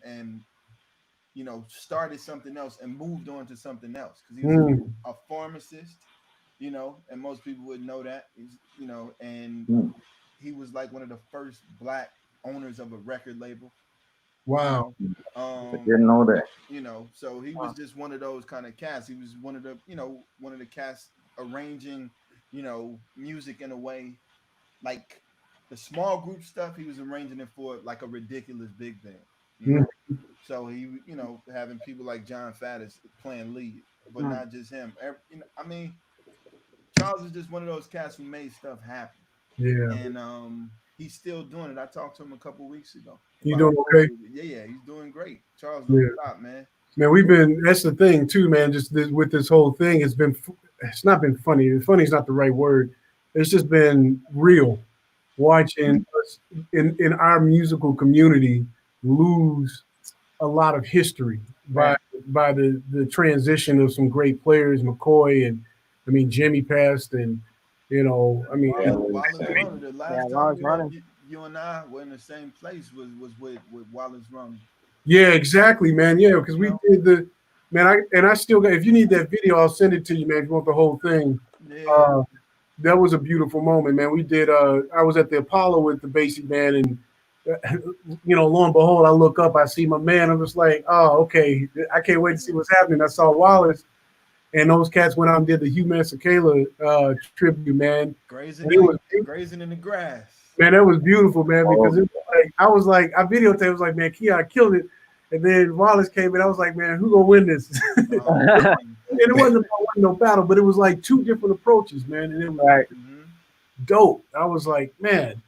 started something else and moved on to something else because he was Mm. a pharmacist, and most people would know that. And Mm. he was like one of the first black owners of a record label. Wow. Didn't know that. So he was just one of those kind of cats. He was one of the cats arranging, music in a way like the small group stuff. He was arranging it for like a ridiculous big band. So he, having people like John Faddis playing lead, but not just him. I mean, Charles is just one of those cats who made stuff happen. Yeah. And he's still doing it. I talked to him a couple weeks ago. You doing okay? Yeah, he's doing great. Charles, Yeah. don't stop, man. Man, that's the thing too, man. Just with this whole thing, it's not been funny. Funny is not the right word. It's just been real. Watching us in our musical community lose a lot of history by the transition of some great players, McCoy and Jimmy passed, and Wallace Runner. The last time Runner. you and I were in the same place was with Wallace Runner. Yeah, exactly, man. Yeah, because we did I still got. If you need that video, I'll send it to you, man. If you want the whole thing. Yeah. That was a beautiful moment, man. We did. I was at the Apollo with the basic band, and lo and behold, I look up, I see my man. I'm just like, oh, okay. I can't wait to see what's happening. I saw Wallace, and those cats went out and did the Hugh Masekela tribute, man. Grazing in the grass. Man, that was beautiful, man. Because it was like, I videotaped. I was like, man, Keon killed it. And then Wallace came in. I was like, man, who gonna win this? And it wasn't no battle, but it was like two different approaches, man. And it was dope. I was like, man,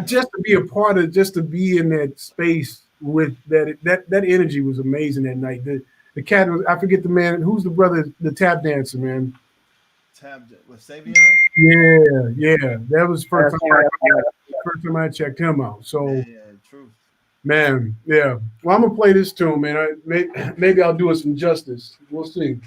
just to be a part of, just to be in that space with that energy was amazing that night. The cat was, I forget the man, who's the brother, the tap dancer, man. Was Savion? Yeah. That was first time I checked him out. So yeah, true. Man, yeah. Well, I'm gonna play this tune, man. Maybe I'll do it some justice. We'll see.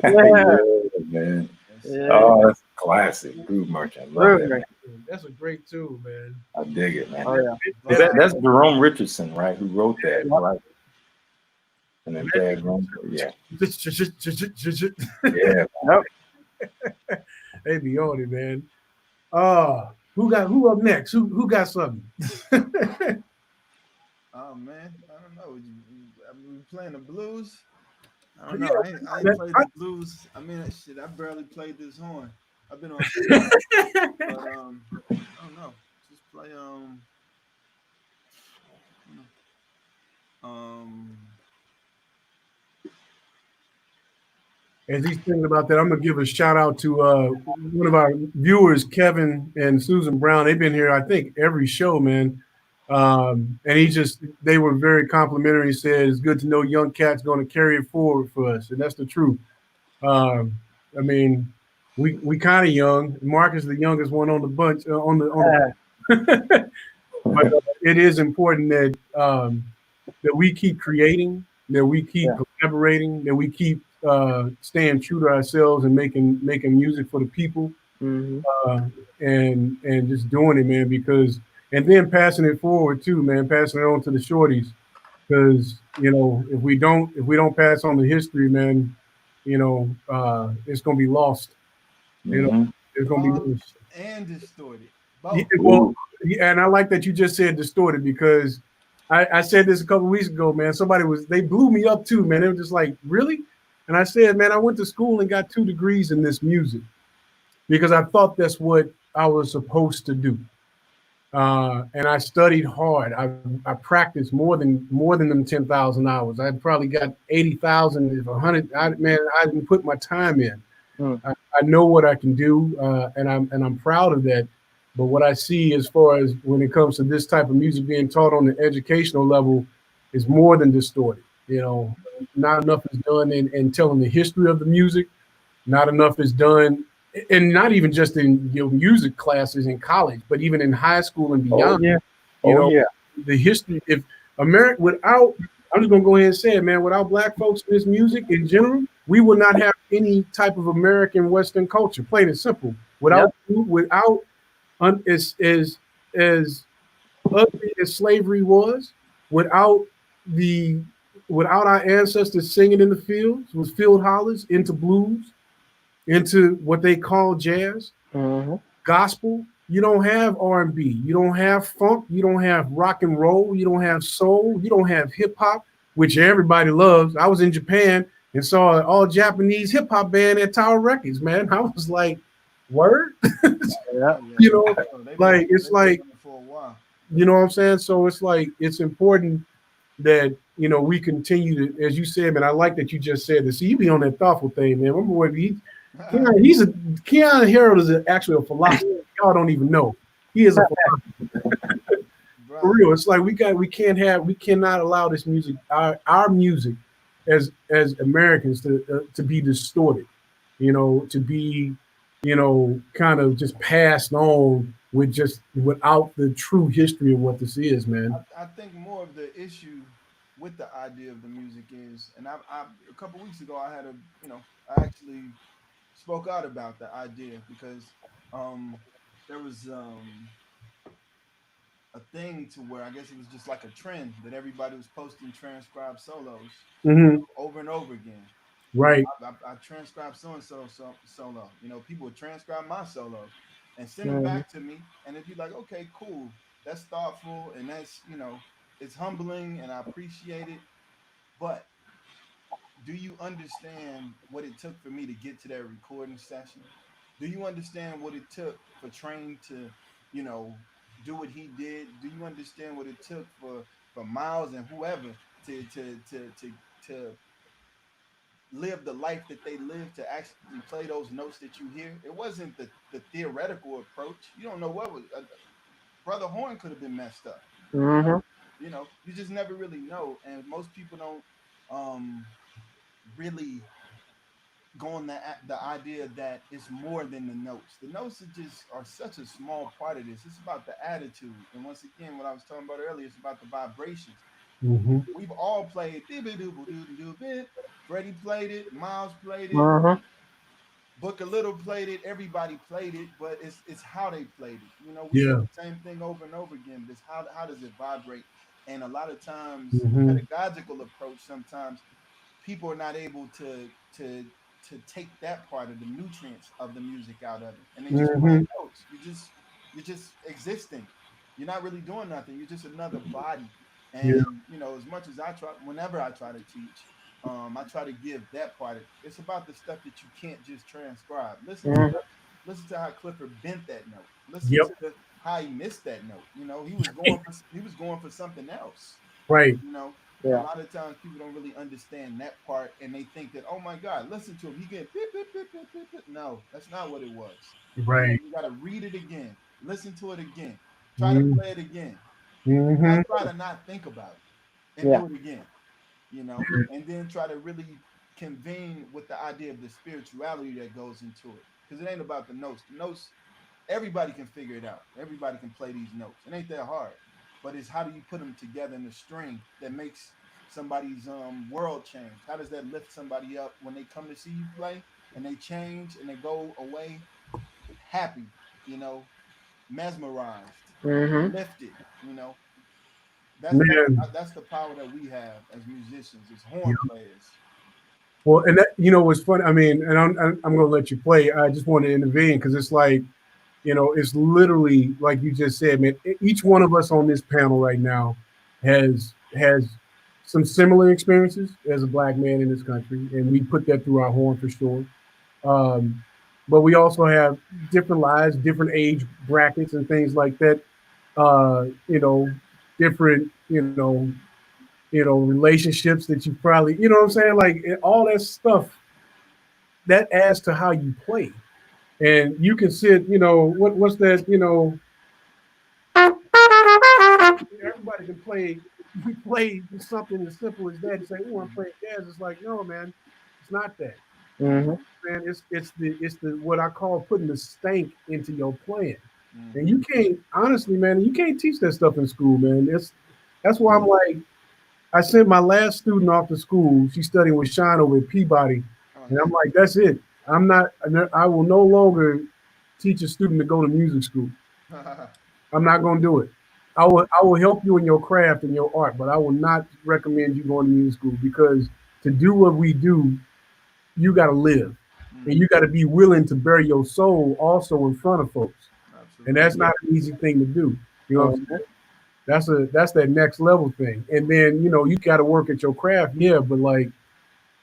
Yeah, man. Yeah. Oh, that's a classic. Groove Merchant. Love that, man. That's a great tune, man. I dig it, man. Oh, yeah. That's Jerome Richardson, right? Who wrote that, right? And then Dad Run. Yeah. Yeah. Yep. They be on it, man. Who up next? Who got something? Oh man, I don't know. We playing the blues. I don't Yeah, know. I ain't played the blues. I mean, shit. I barely played this horn. I've been on stage, but I don't know. Just play I don't know. as he's thinking about that, I'm gonna give a shout out to one of our viewers, Kevin and Susan Brown. They've been here, I think, every show, man. And they were very complimentary. He said it's good to know young cats going to carry it forward for us, and that's the truth. Um, I mean, we kind of young. Mark is the youngest one on the bunch but it is important that we keep creating, that we keep collaborating, that we keep staying true to ourselves and making music for the people, Mm-hmm. and just doing it, man. Because and then passing it forward too, man. Passing it on to the shorties, because if we don't pass on the history, man, it's gonna be lost. You know, Mhm. it's gonna be lost. Lost and distorted. Yeah, Both. well, Ooh. yeah, and I like that you just said distorted because I said this a couple weeks ago, man. They blew me up too, man. They were just like, really? And I said, man, I went to school and got 2 degrees in this music because I thought that's what I was supposed to do. And I studied hard. I practiced more than them 10,000 hours. I probably got 80,000, if 100. Man, I didn't put my time in. Mm. I know what I can do, and I'm proud of that. But what I see as far as when it comes to this type of music being taught on the educational level is more than distorted. Not enough is done in telling the history of the music. Not enough is done, and not even just in music classes in college, but even in high school and Oh beyond. yeah. You Oh know, yeah. the history. If America without, I'm just gonna go ahead and say it, man. Without black folks in this music in general, we would not have any type of American Western culture. Plain and simple. Yep. Without as ugly as slavery was, without the without our ancestors singing in the fields, with field hollers, into blues, into what they call jazz, Mm-hmm. gospel. You don't have R&B. You don't have funk. You don't have rock and roll. You don't have soul. You don't have hip hop, which everybody loves. I was in Japan and saw an all Japanese hip hop band at Tower Records. Man, I was like, word. Yeah. Oh yeah. you know, Oh, like it's they've been like doing it for a while. you know what I'm saying. So it's like it's important that we continue to, as you said, man. I like that you just said this. See, you be on that thoughtful thing, man. Remember what Keanu Harold is actually a philosopher. Y'all don't even know. He is a philosopher for Right. real. It's like we cannot allow this music, our music, as Americans to be distorted. To be kind of just passed on without the true history of what this is, man. I think more of the issue with the idea of the music is, and I a couple weeks ago I had I actually spoke out about the idea because um there was a thing to where I guess it was just like a trend that everybody was posting transcribed solos Hmm. over and over again. Right. I transcribed so and so solo. People would transcribe my solos and send them Mm-hmm. back to me, and it'd be like, okay, cool, that's thoughtful, and that's it's humbling, and I appreciate it. But do you understand what it took for me to get to that recording session? Do you understand what it took for Train to, you know, do what he did? Do you understand what it took for Miles and whoever to live the life that they lived to actually play those notes that you hear? It wasn't the theoretical approach. You don't know what was Brother Horn could have been messed up. Mm-hmm. You just never really know, and most people don't really go on the idea that it's more than the notes. The notes are such a small part of this. It's about the attitude, and once again, what I was talking about earlier, it's about the vibrations. Hmm. We've all played. Freddie played it. Miles played it. Mm-hmm. Booker Little played it. Everybody played it, but it's how they played it. We say Yeah. the same thing over and over again. But it's how does it vibrate? And a lot of times, the Hmm. pedagogical approach, sometimes people are not able to take that part of the nutrients of the music out of it, and they just playing Hmm. notes. You're just existing. You're not really doing nothing. You're just another body. Yeah. And as much as whenever I try to teach, I try to give that part. It's about the stuff that you can't just transcribe. Mhm. Listen to how Clifford bent that note. Listen Yep. to how he missed that note. He was going for something else. Right. You know, a Yeah. lot of times people don't really understand that part, and they think that, oh my God, listen to him. He get beep, beep, beep, beep, beep, beep. No, that's not what it was. Right. You gotta read it again, listen to it again, try to Mm-hmm. play it again. Mm-hmm. Now try to not think about it and Yeah. do it again. And then try to really convene with the idea of the spirituality that goes into it. Because it ain't about the notes. The notes, everybody can figure it out. Everybody can play these notes. It ain't that hard. But it's how do you put them together in a string that makes somebody's world change? How does that lift somebody up when they come to see you play and they change and they go away happy, you know, mesmerized, Mhm. lifted, you know? That's that's Man. that's the power that we have as musicians, as Yeah. horn players. Well, and that what's funny. I mean, and I'm going to let you play. I just want to intervene because it's like, it's literally like you just said, man. Each one of us on this panel right now has some similar experiences as a black man in this country, and we put that through our horn for sure. Um, but we also have different lives, different age brackets, and things like that. Different, relationships that you probably, what I'm saying, like all that stuff that adds to how you play. And you can sit, what's that, everybody can play. You play something as simple as that and say, "Oh, I'm playing jazz." It's like, no, man, it's not that. Mhm. Man, it's the what I call putting the stank into your playing. And Mm-hmm. you can't honestly, man, you can't teach that stuff in school, man. That's why I'm like, I sent my last student off to school. She's studying with Sean over at Peabody, Oh and I'm yeah. like, that's it. I'm not. I will no longer teach a student to go to music school. I'm not going to do it. I will help you in your craft and your art, but I will not recommend you going to music school because to do what we do, you got to live, and Mm-hmm. you got to be willing to bury your soul also in front of folks, and Absolutely. that's not an easy thing to do. You know what I'm saying? Mhm. That's that next level thing, and then you got to work at your craft, yeah, but like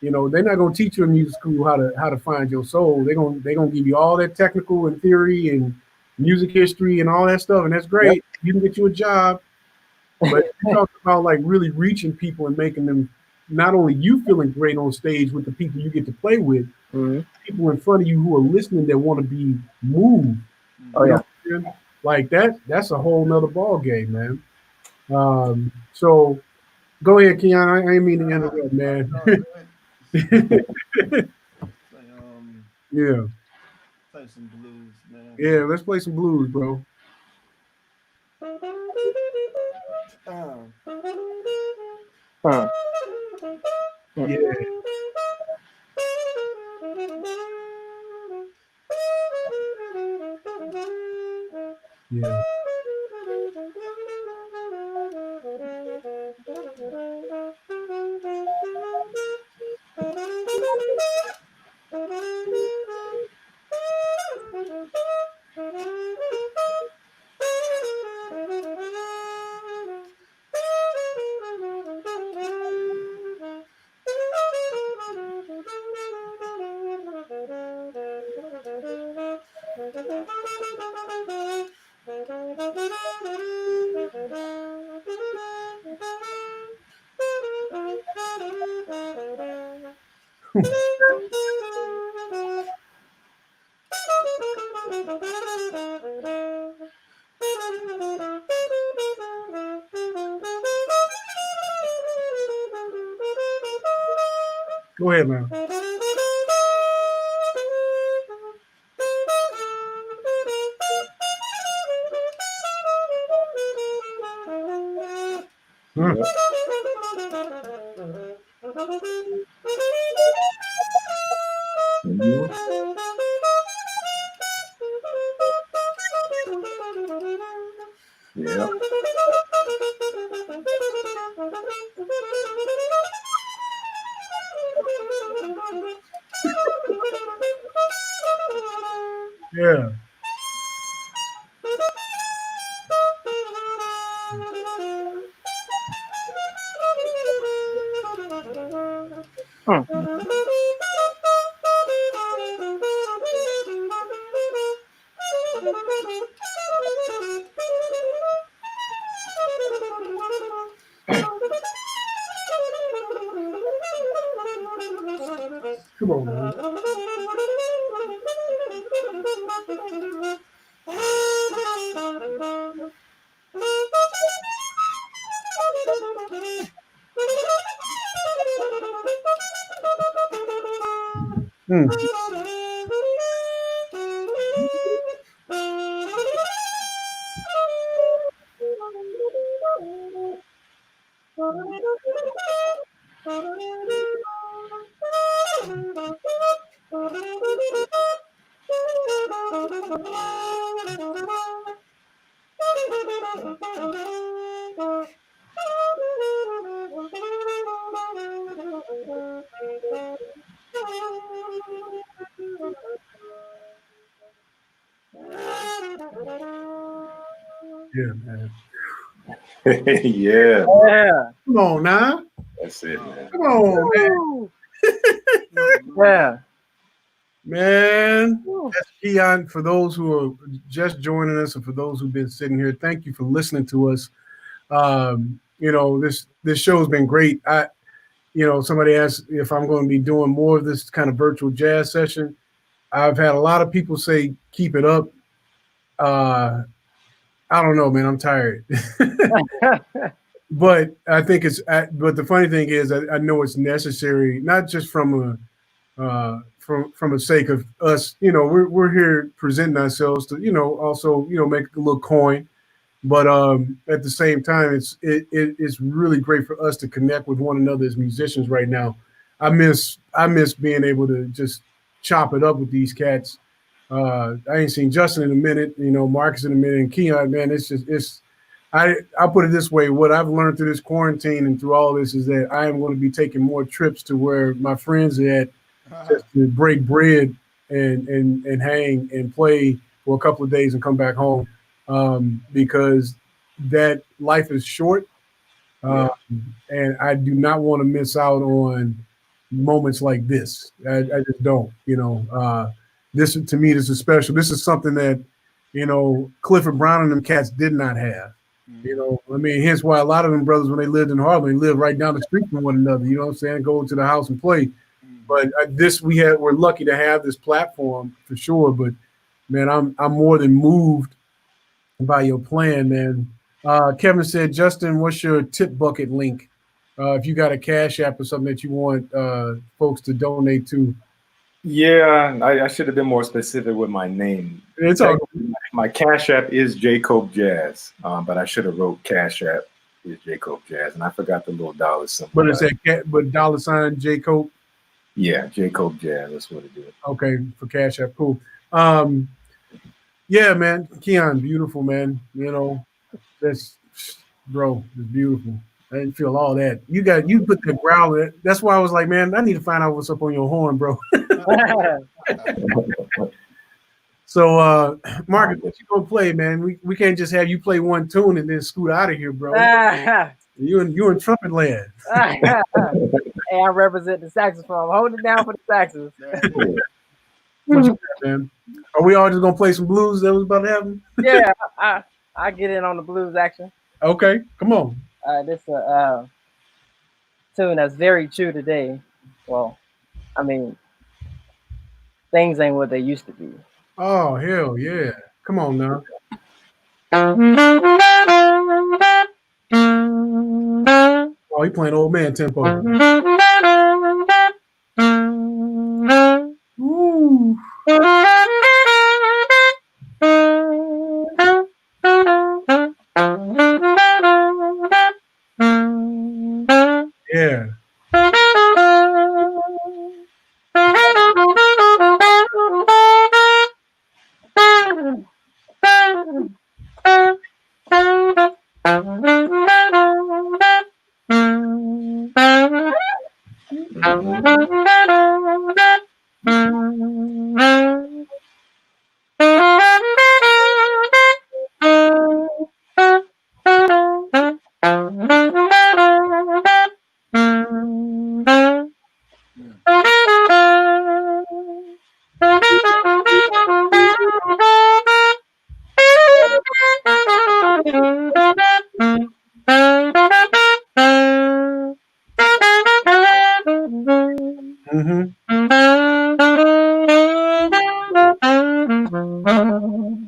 they're not gonna teach you in music school how to find your soul. They're gonna give you all that technical and theory and music history and all that stuff, and that's Yep. great. You can get you a job, but you talk about like really reaching people and making them not only you feeling great on stage with the people you get to play with, Mhm. people in front of you who are listening that want to be moved. Oh Mm-hmm. You know yeah. what I'm saying? Like that's a whole nother ball game, man. So go ahead, Keon. I ain't mean to interrupt, No, man. it's all good. Play, Yeah. play some blues, man. Yeah, let's play some blues, bro. Um, Huh. Yeah, yeah. Go ahead, man. Hmm. Yep. Mhm. Yep. Yeah. Hmm. Come on, man. Hmm. Yeah, man. Yeah, Yeah. Come on now. that's it, man. Come on, man. Woo. Yeah. Man, Woo. that's Keon. For those who are just joining us, and for those who've been sitting here, thank you for listening to us. This show's been great. Somebody asked if I'm going to be doing more of this kind of virtual jazz session. I've had a lot of people say keep it up. I don't know, man. I'm tired. But I think but the funny thing is, I know it's necessary, not just from a sake of us. We're here presenting ourselves to, also, make a little coin. But at the same time, it's really great for us to connect with one another as musicians right now. I miss being able to just chop it up with these cats. I ain't seen Justin in a minute, Marcus in a minute, and Keon. Man, I'll put it this way: what I've learned through this quarantine and through all this is that I am going to be taking more trips to where my friends are at, just to break bread and hang and play for a couple of days and come back home, because that life is short, and I do not want to miss out on moments like this. I just don't. This to me, this is special. This is something that Clifford Brown and them cats did not have. I mean, hence why a lot of them brothers, when they lived in Harlem, they lived right down the street from one another. You know what I'm saying? Go to the house and play. But we're lucky to have this platform for sure. But man, I'm more than moved by your plan, man. Kevin said, Justin, what's your tip bucket link? If you got a Cash App or something that you want folks to donate to. Yeah, I should have been more specific with my name. It's all My Cash App is Jacob Jazz, but I should have wrote Cash App is Jacob Jazz, and I forgot the little dollar symbol. But it's but $ Jacob. Yeah, Jacob Jazz. That's what it is. Okay, for Cash App, cool. Yeah, man, Keon, beautiful, man. That's bro, it's beautiful. I didn't feel all that. You put the growl in it. That's why I was like, man, I need to find out what's up on your horn, bro. So, Marcus, what you gonna play, man? We can't just have you play one tune and then scoot out of here, bro. You in trumpet land. Hey, I represent the saxophone. I'm holding it down for the saxes. What you got, man? Are we all just gonna play some blues that was about to happen? Yeah, I get in on the blues action. Okay, come on. This tune that's very true today. Well, I mean, things ain't what they used to be. Oh, hell yeah. Come on now. Oh, he playing old man tempo. Ooh. Yeah. Yeah.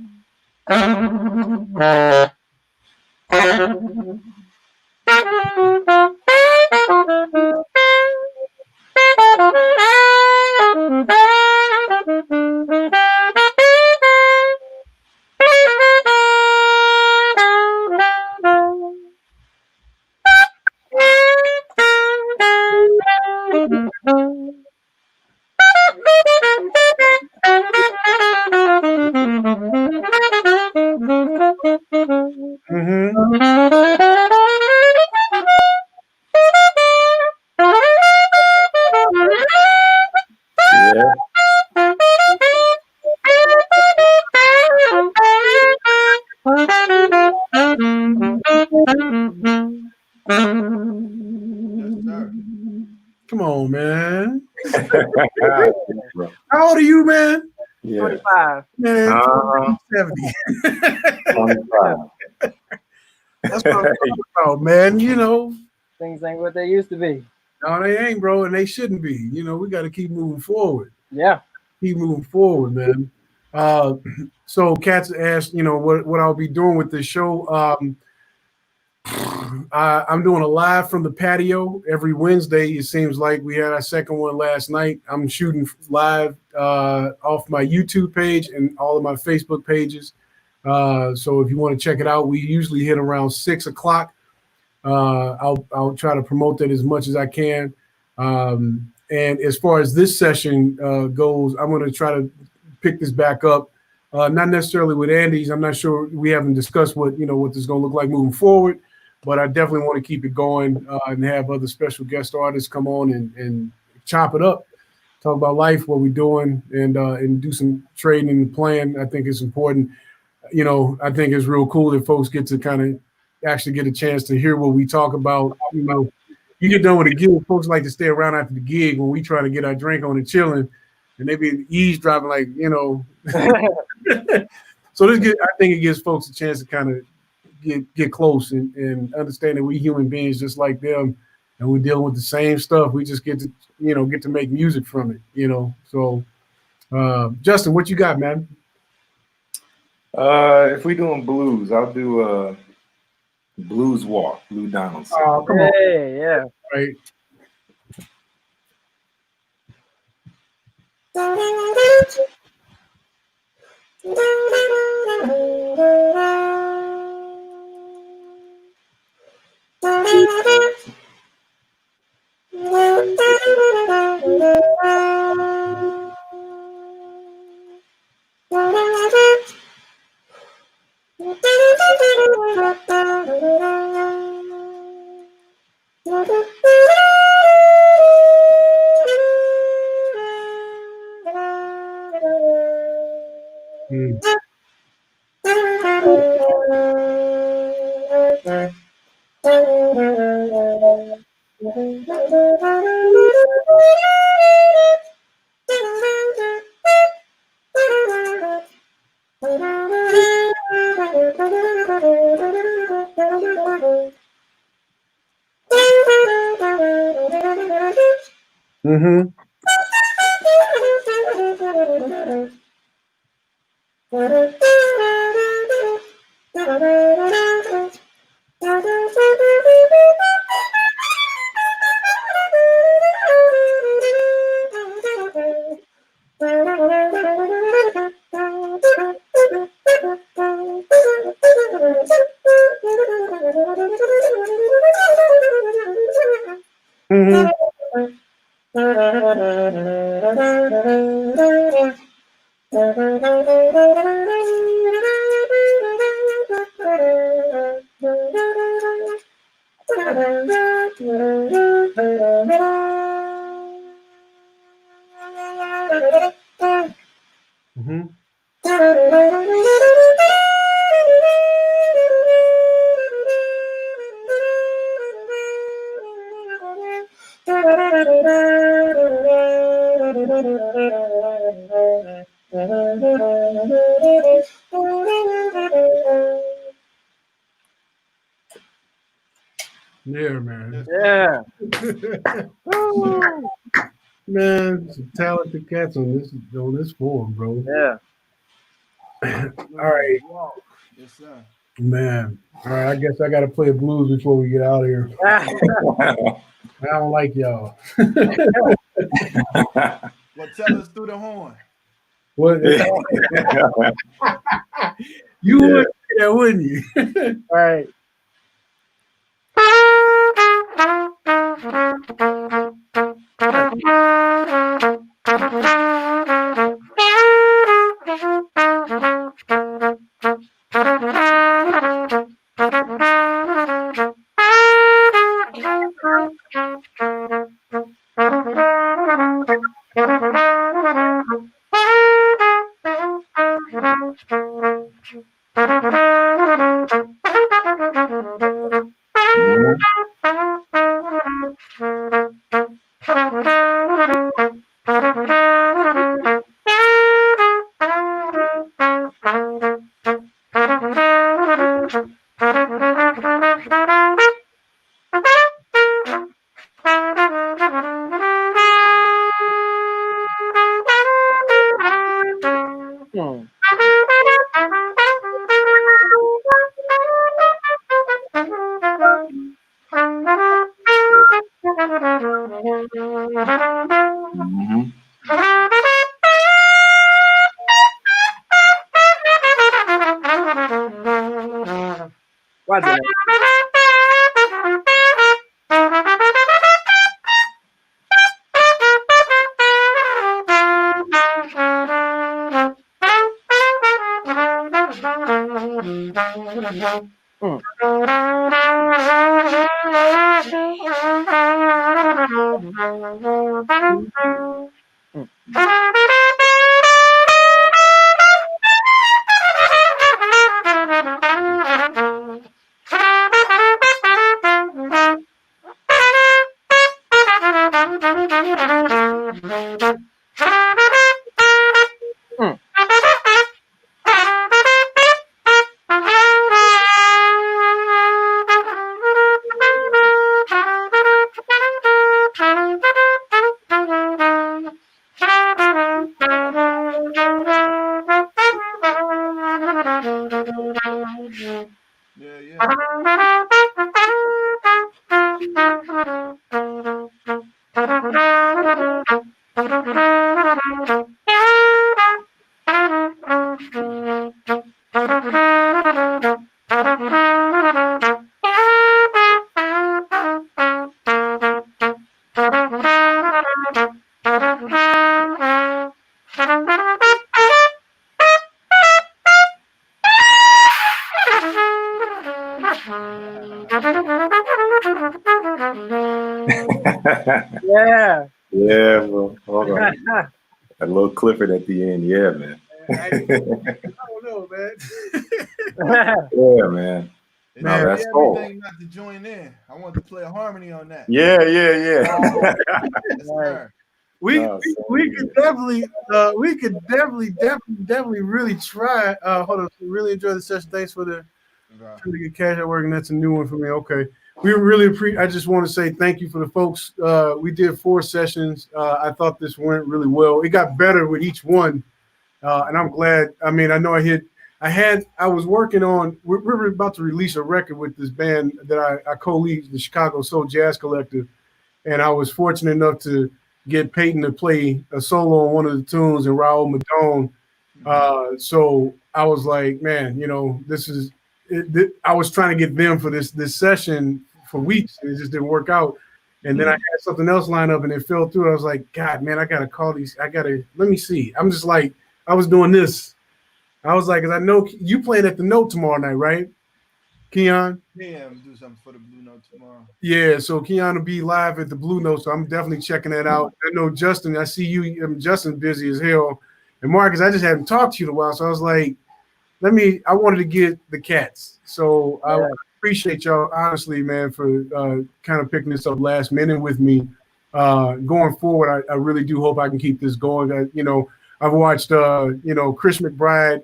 Yes, sir. Come on, man. Bro. How old are you, man? Yeah. 25. Man, Uh-huh. 70. 25. That's what I'm talking about, man. You know, Things ain't what they used to be. no, they ain't, bro, and they shouldn't be. You know, we got to keep moving forward. Yeah. Keep moving forward, man. So Katz asked, you know, what I'll be doing with this show. I'm doing a live from the patio every Wednesday. It seems like we had our second one last night. I'm shooting live off my YouTube page and all of my Facebook pages. So if you want to check it out, we usually hit around 6 o'clock. I'll try to promote that as much as I can. And as far as this session goes, I'm going to try to pick this back up. Not necessarily with Andy's. I'm not sure. We haven't discussed what this is going to look like moving forward. But I definitely want to keep it going and have other special guest artists come on and chop it up, talk about life, what we're doing, and do some trading and playing. I think it's important. You know, I think it's real cool that folks get to kind of actually get a chance to hear what we talk about. You know, you get done with a gig, folks like to stay around after the gig when we try to get our drink on and chilling, and they be eavesdropping like, you know. So I think it gives folks a chance to kind of get close and understand that we human beings just like them, and we're dealing with the same stuff. We just get to make music from it, you know. So Justin, what you got, man? If we doing blues, I'll do Blues Walk, Lou Donaldson. Oh, come on. Hey, yeah. Right. Mm. Mm-hmm. Mm-hmm. Yeah, man. Yeah. Man, some talented cats on this form, bro. Yeah. All right, Walk. Yes, sir. man. All right, I guess I got to play a blues before we get out of here. I don't like y'all. Well, tell us through the horn. What? You would, yeah, wouldn't you? All right. Mhm. Hmm. Mhm. What's it? Hmm. Hmm. Yeah, yeah. Yeah. Yeah, bro. Hold on. A little Clifford at the end. Yeah, man. I don't know, man. Yeah, man. It No, took Man, me that's cool. everything not to join in. I wanted to play a harmony on that. Yeah, yeah. Yes, Right. sir. we No, we, same we here. could definitely really try. Hold on, really enjoy the session. Thanks for the Okay. trying to get cash at work, and that's a new one for me. Okay, we really appreciate. I just want to say thank you for the folks. We did 4 sessions. I thought this went really well. It got better with each one, and I'm glad. I mean, I know I was working on. We're about to release a record with this band that I co-lead, the Chicago Soul Jazz Collective, and I was fortunate enough to get Peyton to play a solo on one of the tunes and Raul Madone. So I was like, man, this is. I was trying to get them for this session for weeks, and it just didn't work out. And then I had something else lined up, and it fell through. I was like, God, man, I gotta call these. Let me see. I'm just like, I was doing this. I was like, 'cause I know you playing at the Note tomorrow night, right, Keon? Yeah, I'm do something for the Blue Note tomorrow. Yeah, so Keon will be live at the Blue Note, so I'm definitely checking that out. I know Justin, I see you, Justin busy as hell. And Marcus, I just haven't talked to you in a while, so I was like, I wanted to get the cats. So I Yeah. appreciate y'all, honestly, man, for kind of picking this up last minute with me. Going forward, I really do hope I can keep this going. I've watched, Chris McBride,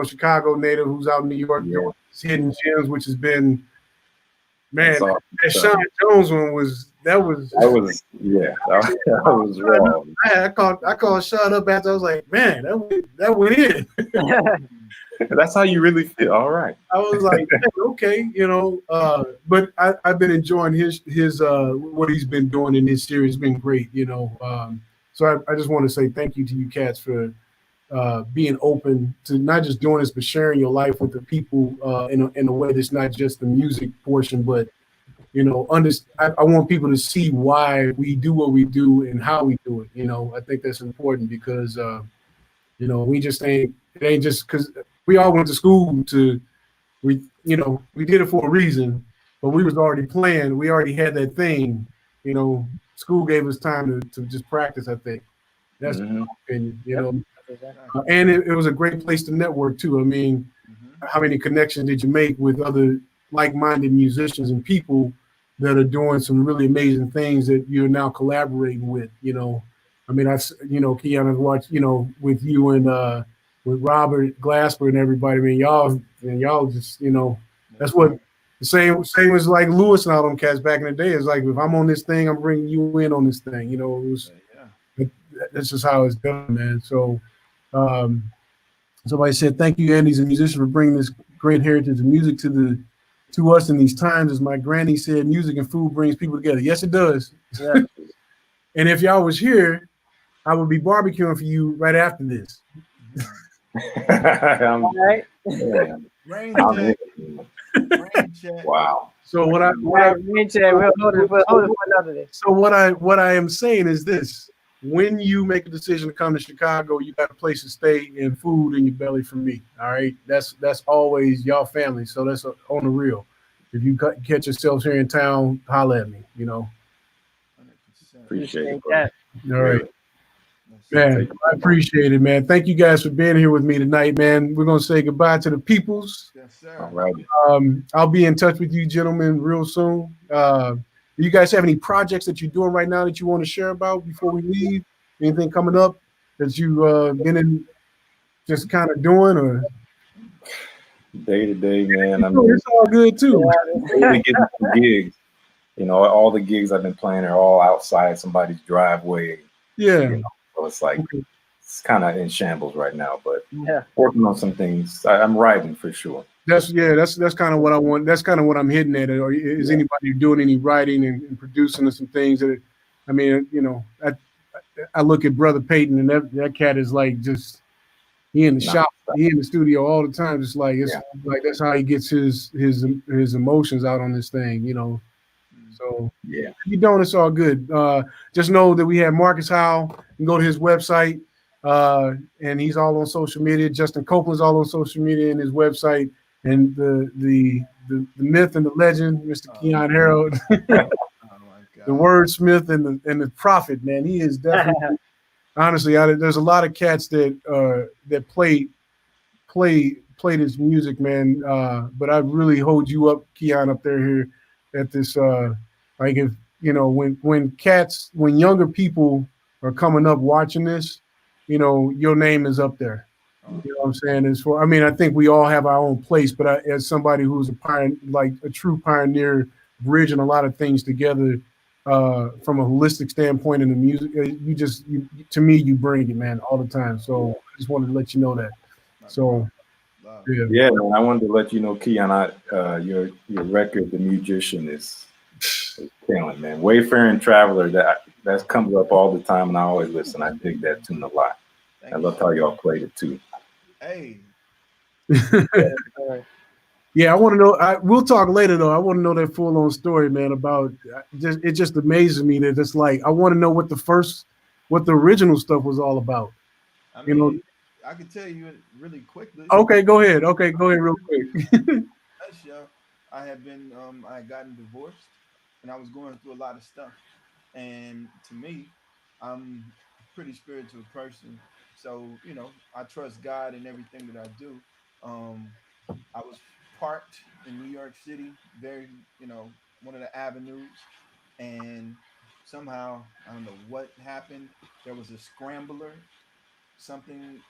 Chicago native who's out in New York Yeah. doing his Hidden Gems, which has been Man, all. that Sean Jones one was That was that was raw. I called Sean up after. I was like, man, that went in. That's how you really feel. All right. I was like, man, okay, but I've been enjoying his what he's been doing in this series. It's been great, So I just want to say thank you to you cats for being open to not just doing this, but sharing your life with the people in a way that's not just the music portion, but I want people to see why we do what we do and how we do it. I think that's important because we just ain't it ain't just because we all went to school to we did it for a reason, but we was already playing. We already had that thing. School gave us time to just practice. I think that's my opinion. And it was a great place to network too. I mean, how many connections did you make with other like-minded musicians and people that are doing some really amazing things that you're now collaborating with? I mean, Keanu, I've watched, with you and with Robert Glasper and everybody. I mean, y'all just, that's what the same as like Lewis and all them cats back in the day. It's like if I'm on this thing, I'm bringing you in on this thing. That's just how it's done, man. So. Somebody said, "Thank you, Andy's a musician, for bringing this great heritage of music to us in these times." As my granny said, "Music and food brings people together." Yes, it does. Yeah. And if y'all was here, I would be barbecuing for you right after this. All right. Rain check. Rain check. Wow. So We'll hold it for another day. So what I am saying is this: when you make a decision to come to Chicago, you got a place to stay and food in your belly from me. All right, that's always y'all family. So that's on the real. If you catch yourselves here in town, holla at me. 100%. Appreciate it, that. All right. Man, I appreciate it, man. Thank you guys for being here with me tonight, man. We're gonna say goodbye to the peoples. Yes, sir. All right. I'll be in touch with you, gentlemen, real soon. Do you guys have any projects that you're doing right now that you want to share about before we leave? Anything coming up that you been in, just kind of doing, or Day to day, man. I mean, it's all good too. really getting some gigs. All the gigs I've been playing are all outside somebody's driveway. Yeah. So it's like it's kind of in shambles right now, but Yeah. working on some things. I'm writing for sure. That's kind of what I want. That's kind of what I'm hitting at. Or is anybody doing any writing and producing some things that, I mean, I look at Brother Peyton and that cat is like just he in the shop, he in the studio all the time. Just like it's like that's how he gets his emotions out on this thing, So yeah, if you don't, it's all good. Just know that we have Marques Carroll. You can go to his website, and he's all on social media. Justin Copeland's all on social media and his website. And the myth and the legend, Mr. Keon Harold, the wordsmith and the prophet, man. He is definitely honestly. There's a lot of cats that play this music, man. But I really hold you up, Keon, up there here at this. Like if when younger people are coming up watching this, your name is up there. You know what I'm saying? I think we all have our own place, but as somebody who's a true pioneer, bridging a lot of things together from a holistic standpoint in the music, to me, you bring it, man, all the time. So I just wanted to let you know that. So, yeah, man, I wanted to let you know, Keon, your record, The Musician, is killing, man. Wayfaring Traveler, that comes up all the time, and I always listen. I dig that tune a lot. I love how y'all played it too. Hey. Yeah, I want to know. We'll talk later though. I want to know that full-on story, man. About it just amazes me that it's like I want to know what the original stuff was all about. I mean, I can tell you it really quickly. Okay, go ahead. Okay, go ahead real quick. I had gotten divorced, and I was going through a lot of stuff. And to me, I'm a pretty spiritual person, so I trust God in everything that I do. I was parked in New York City, very one of the avenues, and somehow I don't know what happened. There was a scrambler, something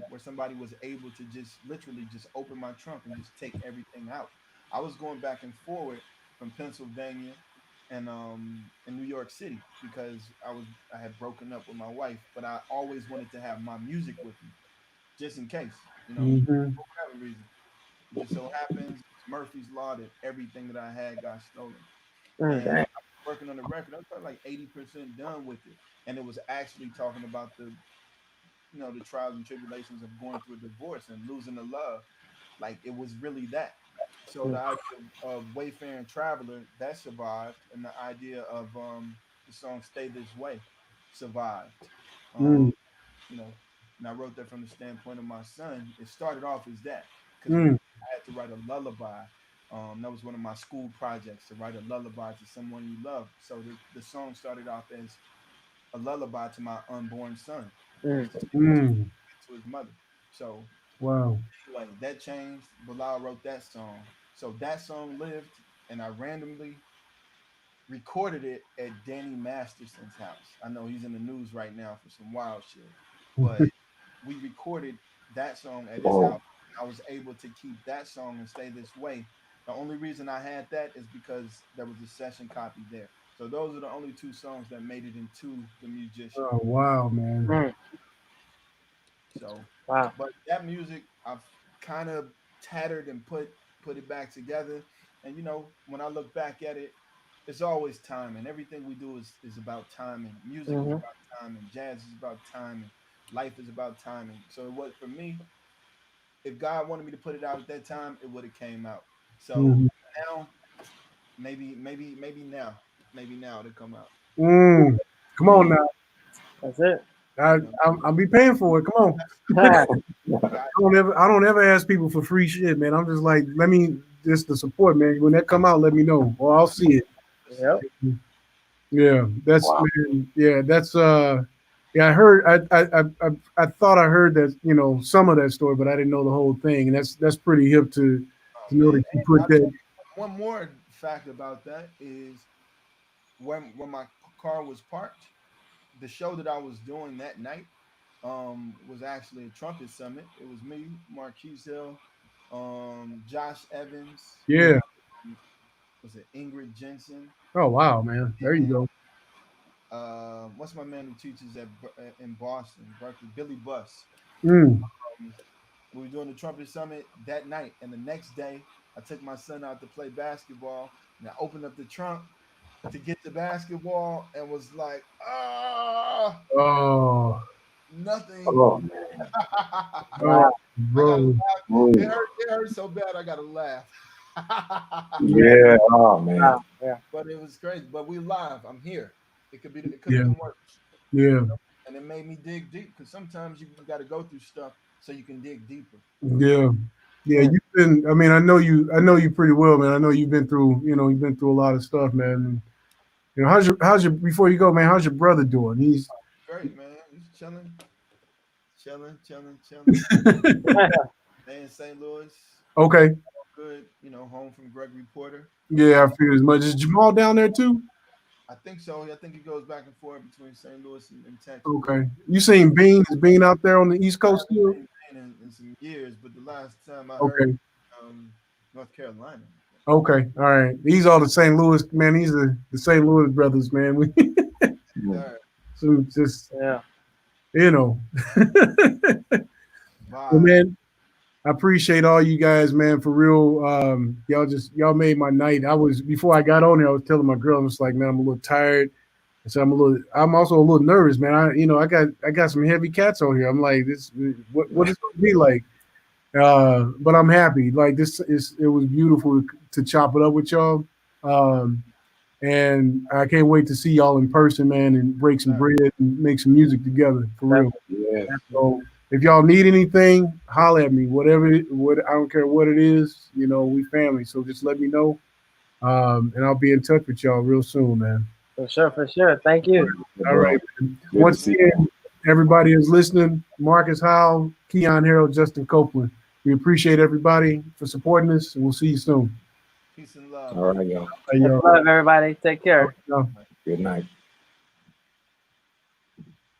where somebody was able to just literally just open my trunk and just take everything out. I was going back and forward, from Pennsylvania and in New York City because I had broken up with my wife, but I always wanted to have my music with me just in case, Mm-hmm. for whatever reason. It just so happens it's Murphy's Law that everything that I had got stolen. Mm. And I was working on the record. I was probably like 80% done with it. And it was actually talking about the trials and tribulations of going through a divorce and losing a love. Like it was really that. So the idea of Wayfaring Traveler that survived, and the idea of the song "Stay This Way" survived. Mm. Um, you know, and I wrote that from the standpoint of my son. It started off as that because Mm. I had to write a lullaby. That was one of my school projects to write a lullaby to someone you love. So the song started off as a lullaby to my unborn son, Mm. just Mm. to his mother. So Wow. anyway, that changed. Bilal wrote that song. So that song lived, and I randomly recorded it at Danny Masterson's house. I know he's in the news right now for some wild shit, but we recorded that song at his Whoa. house. I was able to keep that song and Stay This Way. The only reason I had that is because there was a session copy there. So those are the only two songs that made it into the musician. Oh, wow, man. Mm. So, Wow. but that music I've kind of tattered and put it back together. And when I look back at it, it's always timing. Everything we do is about timing. Music is Mm-hmm. about timing. Jazz is about timing. Life is about timing. So what for me, if God wanted me to put it out at that time, it would have came out. So Mm. now, maybe now it'll come out. Mm. Come on Mm. now. That's it. I, You know, I'll be paying for it. Come on. Ah, God, I don't ever ask people for free shit, man. I'm just like, let me just the support, man. When that come out, let me know, or I'll see it. that's yep. it. Yeah, that's Wow. man. Yeah, that's yeah. I heard. I thought I heard that some of that story, but I didn't know the whole thing. And that's pretty hip Oh to know man. that you And put I'll tell that. you one more fact about that is when my car was parked, the show that I was doing that night was actually a Trumpet Summit. It was me, Marques Carroll, Josh Evans, Yeah. was it Ingrid Jensen, Oh wow, man. There you and go. what's my man who teaches in Boston, Berkeley, Billy Buss. Mm. Um, we were doing the Trumpet Summit that night, and the next day I took my son out to play basketball, and I opened up the trunk to get the basketball and was like, Oh. nothing. Oh man. Oh, Wow. I gotta bro. laugh. It Mm. hurt. It hurt so bad. I gotta laugh. Yeah. Oh man. Wow. Yeah. But it was crazy. But we live. I'm here. It could be. It could have Yeah. been worse. Yeah. And it made me dig deep because sometimes you got to go through stuff so you can dig deeper. Yeah. Yeah. Mm. You've been. I mean, I know you. I know you pretty well, man. I know you've been through. You've been through a lot of stuff, man. How's your before you go, man? How's your brother doing? He's Great, man. Just chilling, chilling. They in St. Louis. okay. Good. Home from Gregory Porter. Yeah, I figured as much. Is Jamal down there too? I think so. I think he goes back and forth between St. Louis and Texas. Okay. You seen Bean? Is Bean out there on the East I Coast still? haven't seen him in some years, but the last time I heard, Okay. North Carolina. Okay. All right. These are the St. Louis man. These are the St. Louis brothers, man. We Mm. All right. so just Yeah. you know. Well, Vibe. man, I appreciate all you guys, man, for real. Y'all made my night. I was before I got on there, I was telling my girl, I was like, man, I'm a little tired. And so I'm also a little nervous, man. I got some heavy cats on here. I'm like, this what is it gonna be like? But I'm happy. Like it was beautiful to chop it up with y'all. Um, and I can't wait to see y'all in person, man, and break some bread and make some music together for real. Yeah. So if y'all need anything, holler at me. What I don't care what it is. We family. So just let me know, and I'll be in touch with y'all real soon, man. For sure. For sure. Thank you. All Bro, right. Man. good to Once see again, you. everybody is listening. Marques Howell, Keon Harold, Justin Copeland. We appreciate everybody for supporting us, and we'll see you soon. Peace and love. All right, y'all. Hey, Much y'all. love, everybody. Take care. Y'all. Good night.